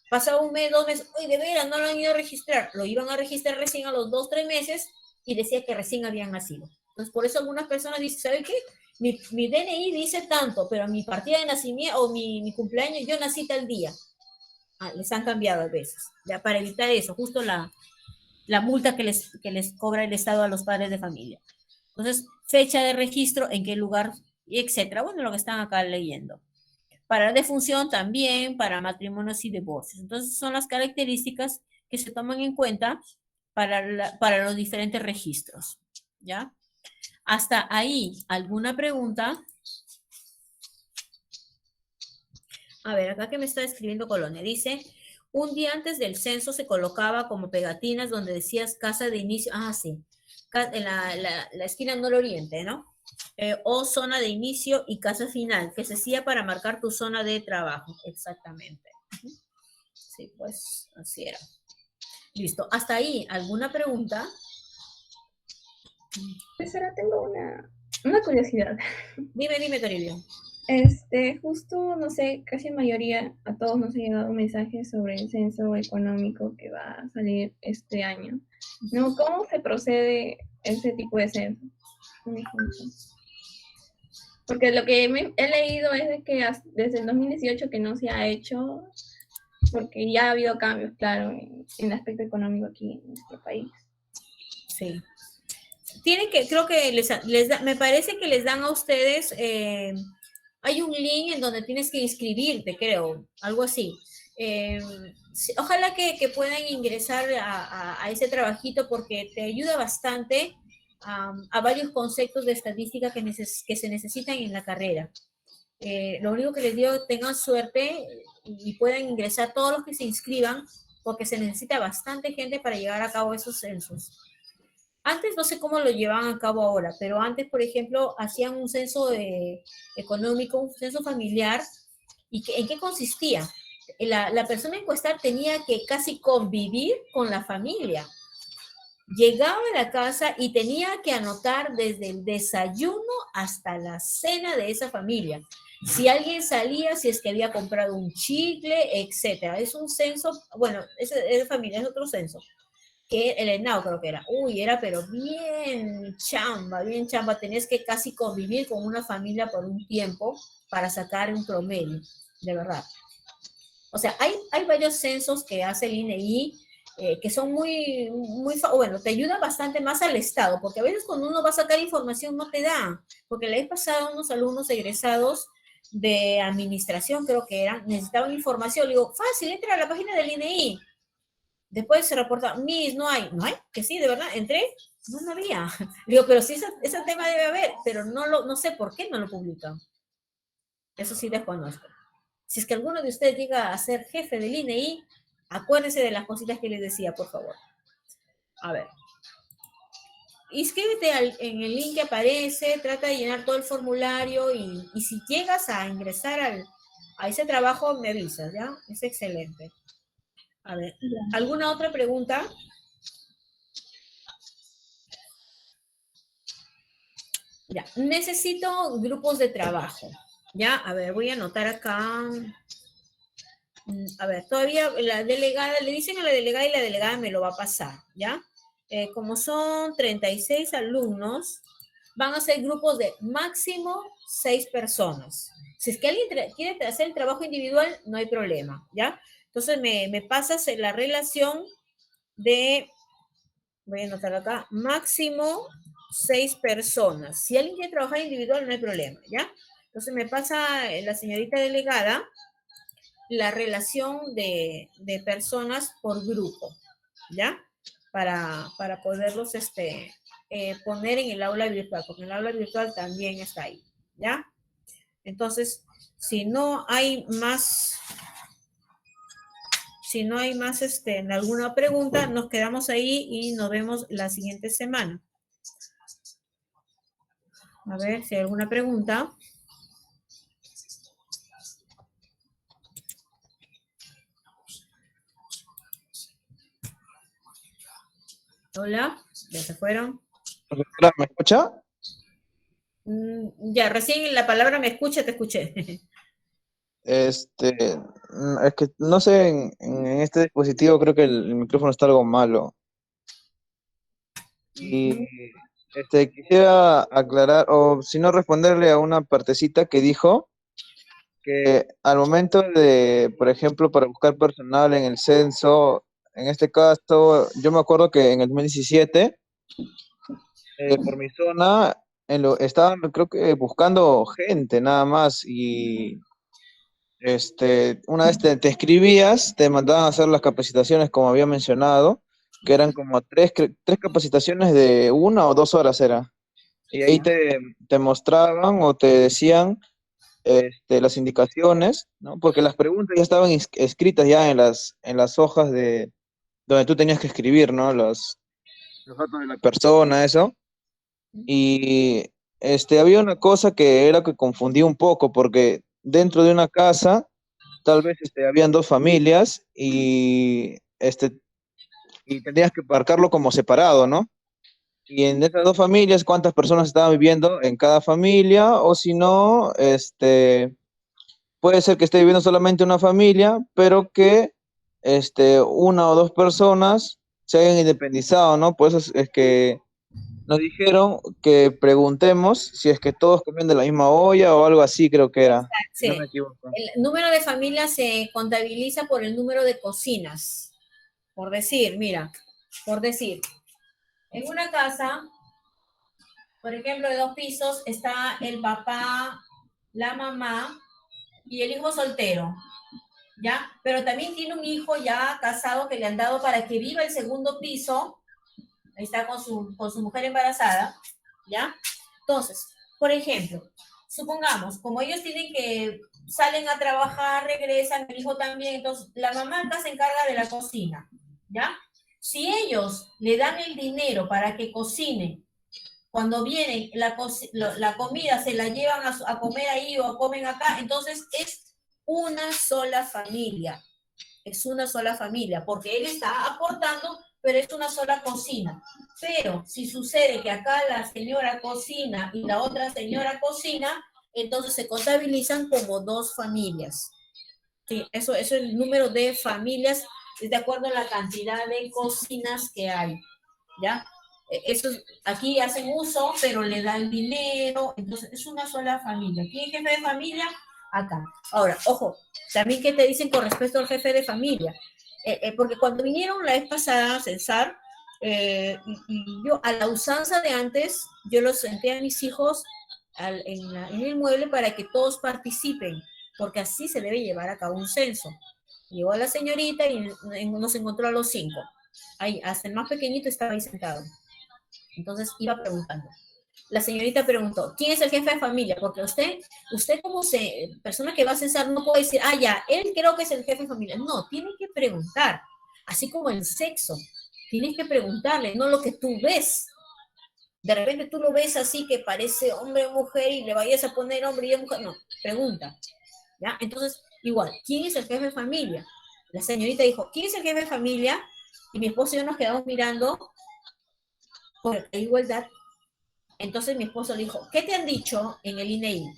Pasaba un mes, 2 meses, oye, de veras, no lo han ido a registrar. Lo iban a registrar recién a los 2, 3 meses y decía que recién habían nacido. Entonces, por eso algunas personas dicen, ¿sabe qué? Mi DNI dice tanto, pero mi partida de nacimiento o mi cumpleaños, yo nací tal día. Les han cambiado a veces, ya para evitar eso, justo la multa que les cobra el Estado a los padres de familia. Entonces, fecha de registro, en qué lugar, etcétera. Bueno, lo que están acá leyendo. Para la defunción también, para matrimonios y divorcios. Entonces, son las características que se toman en cuenta para los diferentes registros, ¿ya? Hasta ahí, ¿alguna pregunta? A ver, acá que me está escribiendo Colonia, dice, un día antes del censo se colocaba como pegatinas donde decías casa de inicio, sí, en la esquina nororiente, ¿no? O zona de inicio y casa final, que se hacía para marcar tu zona de trabajo, exactamente. Sí, pues, así era. Listo, hasta ahí, ¿alguna pregunta? Pues ahora tengo una curiosidad. Dime, Toribio. Justo, no sé, casi en mayoría a todos nos ha llegado un mensaje sobre el censo económico que va a salir este año. ¿No? ¿Cómo se procede ese tipo de censo? Un ejemplo. Porque lo que he leído es de que desde el 2018 que no se ha hecho, porque ya ha habido cambios, claro, en el aspecto económico aquí en nuestro país. Sí. Creo que me parece que les dan a ustedes, hay un link en donde tienes que inscribirte, creo, algo así. Ojalá que puedan ingresar a ese trabajito porque te ayuda bastante a varios conceptos de estadística que se necesitan en la carrera. Lo único que les digo, tengan suerte y puedan ingresar todos los que se inscriban porque se necesita bastante gente para llevar a cabo esos censos. Antes no sé cómo lo llevan a cabo ahora, pero antes, por ejemplo, hacían un censo económico, un censo familiar. ¿Y en qué consistía? La persona encuestada tenía que casi convivir con la familia. Llegaba a la casa y tenía que anotar desde el desayuno hasta la cena de esa familia. Si alguien salía, si es que había comprado un chicle, etcétera. Es un censo, bueno, es familia, es otro censo. Que el ENAO creo que era. Uy, era pero bien chamba. Tenías que casi convivir con una familia por un tiempo para sacar un promedio, de verdad. O sea, hay varios censos que hace el INEI que son bueno, te ayuda bastante más al Estado, porque a veces cuando uno va a sacar información no te da, porque la vez pasada unos alumnos egresados de administración, creo que eran, necesitaban información, le digo, fácil, entra a la página del INEI. Después se reporta, Miss, no hay, que sí, de verdad, entré, no había. Digo, pero sí, ese tema debe haber, pero no sé por qué no lo publican. Eso sí desconozco. Si es que alguno de ustedes llega a ser jefe del INEI, acuérdense de las cositas que les decía, por favor. A ver. Inscríbete en el link que aparece, trata de llenar todo el formulario y si llegas a ingresar a ese trabajo, me avisas, ¿ya? Es excelente. A ver, ¿alguna otra pregunta? Ya, necesito grupos de trabajo. Ya, a ver, voy a anotar acá. A ver, todavía la delegada, le dicen a la delegada y la delegada me lo va a pasar, ¿ya? Como son 36 alumnos, van a ser grupos de máximo 6 personas. Si es que alguien quiere hacer el trabajo individual, no hay problema, ¿ya? Entonces me pasas la relación de, voy a anotar acá, máximo 6 personas. Si alguien quiere trabajar individual, no hay problema, ¿ya? Entonces me pasa la señorita delegada la relación de personas por grupo, ¿ya? Para poderlos poner en el aula virtual, porque en el aula virtual también está ahí, ¿ya? Entonces, si no hay más en alguna pregunta, nos quedamos ahí y nos vemos la siguiente semana. A ver si hay alguna pregunta. Hola, ya se fueron. ¿Me escucha? Ya, recién la palabra me escucha, te escuché. Es que no sé, en este dispositivo creo que el micrófono está algo malo. Y quisiera aclarar, o si no, responderle a una partecita que dijo que al momento de, por ejemplo, para buscar personal en el censo, en este caso, yo me acuerdo que en el 2017, por mi zona, estaban, creo que buscando gente nada más, y una vez te escribías, te mandaban a hacer las capacitaciones como había mencionado, que eran como tres capacitaciones de 1 o 2 horas era. Y ahí te mostraban o te decían las indicaciones, ¿no? Porque las preguntas ya estaban escritas ya en las hojas de donde tú tenías que escribir, ¿no? Los datos de la persona, eso. Y había una cosa que era que confundía un poco, porque dentro de una casa tal vez habían 2 familias y tenías que marcarlo como separado, ¿no? Y en esas 2 familias, ¿cuántas personas estaban viviendo en cada familia? O si no, puede ser que esté viviendo solamente una familia, pero que 1 o 2 personas se hayan independizado, ¿no? Por eso es que nos dijeron que preguntemos si es que todos comen de la misma olla o algo así, creo que era. Si no Sí. me equivoco. El número de familias se contabiliza por el número de cocinas. Por decir, mira, por decir, en una casa, por ejemplo, de 2 pisos, está el papá, la mamá y el hijo soltero, ¿ya? Pero también tiene un hijo ya casado que le han dado para que viva el segundo piso, ahí está con su mujer embarazada, ¿ya? Entonces, por ejemplo, supongamos, como ellos tienen que, salen a trabajar, regresan, el hijo también, entonces la mamá acá se encarga de la cocina, ¿ya? Si ellos le dan el dinero para que cocine, cuando vienen, la comida se la llevan a comer ahí o comen acá, entonces es una sola familia, es una sola familia, porque él está aportando, pero es una sola cocina. Pero si sucede que acá la señora cocina y la otra señora cocina, entonces se contabilizan como 2 familias. Sí, eso es el número de familias, es de acuerdo a la cantidad de cocinas que hay, ¿ya? Eso, aquí hacen uso, pero le dan dinero, entonces es una sola familia. ¿Quién es jefe de familia? Acá. Ahora, ojo, también que te dicen con respecto al jefe de familia, porque cuando vinieron la vez pasada a censar, y yo a la usanza de antes, yo los senté a mis hijos en el mueble para que todos participen, porque así se debe llevar a cabo un censo. Llegó la señorita y nos encontró a los 5. Ahí, hasta el más pequeñito estaba ahí sentado. Entonces iba preguntando. La señorita preguntó, ¿quién es el jefe de familia? Porque usted como persona que va a censar no puede decir, ah, ya, él creo que es el jefe de familia. No, tiene que preguntar, así como el sexo. Tienes que preguntarle, no lo que tú ves. De repente tú lo ves así que parece hombre o mujer y le vayas a poner hombre y mujer. No, pregunta. ¿Ya? Entonces, igual, ¿quién es el jefe de familia? La señorita dijo, ¿quién es el jefe de familia? Y mi esposo y yo nos quedamos mirando por la igualdad. Entonces mi esposo le dijo, ¿qué te han dicho en el INEI?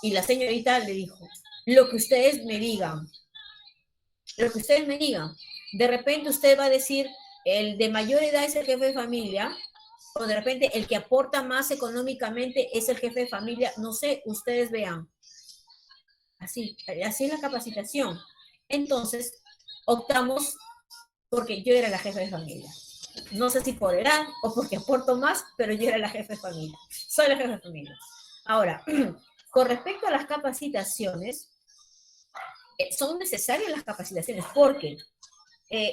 Y la señorita le dijo, lo que ustedes me digan, lo que ustedes me digan. De repente usted va a decir, el de mayor edad es el jefe de familia, o de repente el que aporta más económicamente es el jefe de familia, no sé, ustedes vean. Así es la capacitación. Entonces, optamos porque yo era la jefa de familia. No sé si por edad o porque aporto más, pero yo era la jefa de familia. Soy la jefa de familia. Ahora, con respecto a las capacitaciones, son necesarias las capacitaciones porque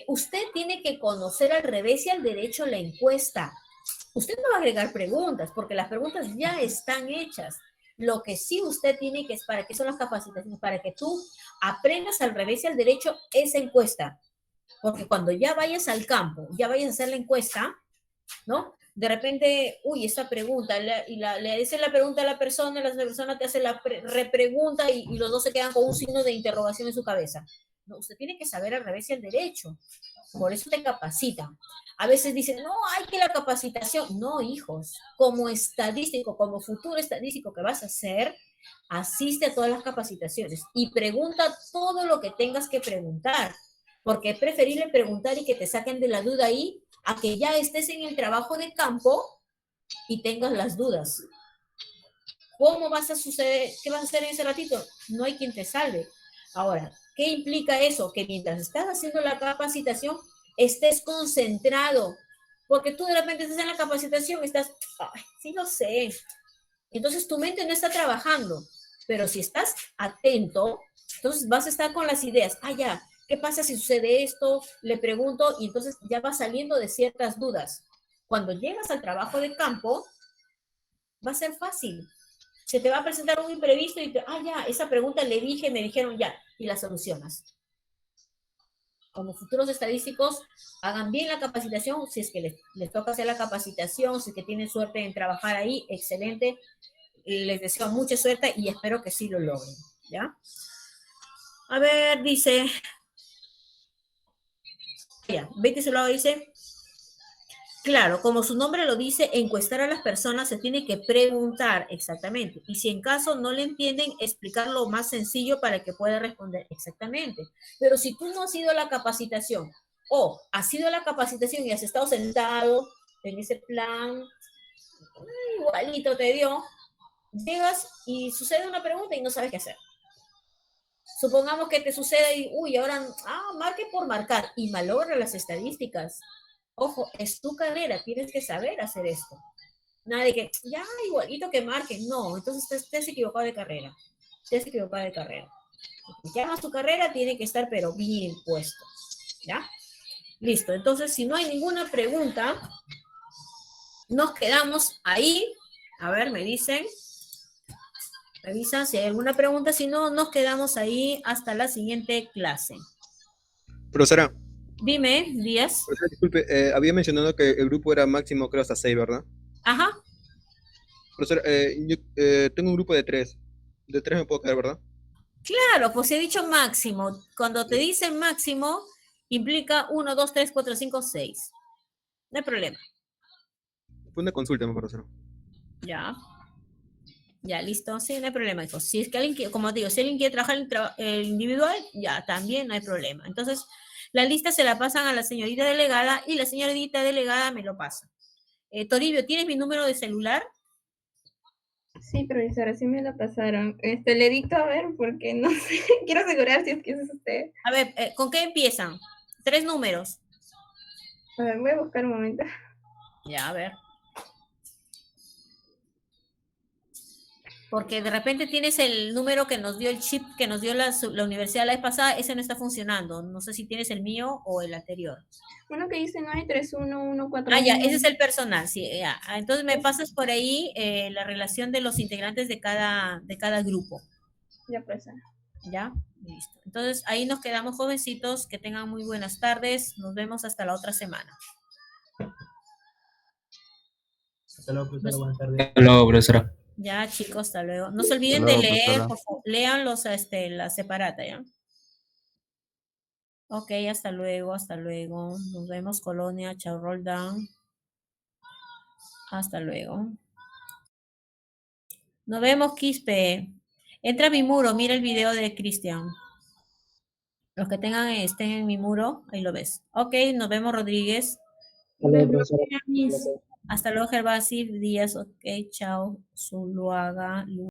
usted tiene que conocer al revés y al derecho la encuesta. Usted no va a agregar preguntas porque las preguntas ya están hechas. Lo que sí usted tiene que es para qué son las capacitaciones, para que tú aprendas al revés y al derecho esa encuesta. Porque cuando ya vayas al campo, ya vayas a hacer la encuesta, ¿no? De repente, uy, esta pregunta, le dice la pregunta a la persona te hace la repregunta y los dos se quedan con un signo de interrogación en su cabeza. No, usted tiene que saber al revés y al derecho. Por eso te capacitan. A veces dicen, no, hay que la capacitación. No, hijos, como estadístico, como futuro estadístico que vas a hacer, asiste a todas las capacitaciones y pregunta todo lo que tengas que preguntar, porque es preferible preguntar y que te saquen de la duda ahí a que ya estés en el trabajo de campo y tengas las dudas. ¿Cómo vas a suceder? ¿Qué vas a hacer en ese ratito? No hay quien te salve. Ahora, ¿qué implica eso? Que mientras estás haciendo la capacitación, estés concentrado, porque tú de repente estás en la capacitación, estás, ay, sí lo sé. Entonces tu mente no está trabajando, pero si estás atento, entonces vas a estar con las ideas, ah, ya, ¿qué pasa si sucede esto? Le pregunto y entonces ya vas saliendo de ciertas dudas. Cuando llegas al trabajo de campo, va a ser fácil. Se te va a presentar un imprevisto y te, ah, ya, esa pregunta le dije, me dijeron ya, y la solucionas. Como futuros estadísticos, hagan bien la capacitación, si es que les toca hacer la capacitación, si es que tienen suerte en trabajar ahí, excelente. Les deseo mucha suerte y espero que sí lo logren, ¿ya? A ver, dice, ya, Betty Zulao dice, claro, como su nombre lo dice, encuestar a las personas se tiene que preguntar exactamente. Y si en caso no le entienden, explicar lo más sencillo para que pueda responder exactamente. Pero si tú no has ido a la capacitación o has ido a la capacitación y has estado sentado en ese plan, igualito te dio, llegas y sucede una pregunta y no sabes qué hacer. Supongamos que te sucede y, ahora, marque por marcar y malogra las estadísticas. Ojo, es tu carrera, tienes que saber hacer esto. Nada de que, ya, igualito que marque. No, entonces te has equivocado de carrera. Te has equivocado de carrera. Si llamas tu carrera, tiene que estar, pero bien puesto. ¿Ya? Listo. Entonces, si no hay ninguna pregunta, nos quedamos ahí. A ver, me dicen. Revisan si hay alguna pregunta. Si no, nos quedamos ahí hasta la siguiente clase. Profesora, Dime, Díaz. profesora, disculpe, había mencionado que el grupo era máximo, creo, hasta 6, ¿verdad? Ajá. Profesora, yo tengo un grupo de 3. De 3 me puedo quedar, ¿verdad? Claro, pues he dicho máximo. Cuando te dicen máximo, implica 1, 2, 3, 4, 5, 6. No hay problema. Fue una consulta, profesora. Ya. Ya, listo. Sí, no hay problema, hijo. Si es que alguien quiere, como digo, si alguien quiere trabajar el individual, ya, también no hay problema. Entonces, la lista se la pasan a la señorita delegada y la señorita delegada me lo pasa. Toribio, ¿tienes mi número de celular? Sí, profesora, sí me lo pasaron. Le dicto a ver, porque no sé, quiero asegurar si es que es usted. A ver, ¿con qué empiezan? 3 números. A ver, voy a buscar un momento. Ya, a ver. Porque de repente tienes el número que nos dio el chip, que nos dio la universidad la vez pasada, ese no está funcionando. No sé si tienes el mío o el anterior. Uno que dice 93114. Ah, ya, ese es el personal, sí, ya. Entonces me pasas por ahí la relación de los integrantes de cada grupo. Ya, profesora. Ya, listo. Entonces ahí nos quedamos, jovencitos, que tengan muy buenas tardes. Nos vemos hasta la otra semana. Hasta luego, profesora. Buenas tardes. Hasta luego, profesora. Ya, chicos, hasta luego. No se olviden Hasta luego, de leer, profesora. por favor, lean la separata, ¿ya? Ok, hasta luego, hasta luego. Nos vemos, Colonia. Chao, Roldán. Hasta luego. Nos vemos, Quispe. Entra a mi muro, mira el video de Cristian. Los que estén en mi muro, ahí lo ves. Ok, nos vemos, Rodríguez. Hasta luego, profesora. Hasta luego, Gervasi, Díaz. Ok, chao. Zuluaga.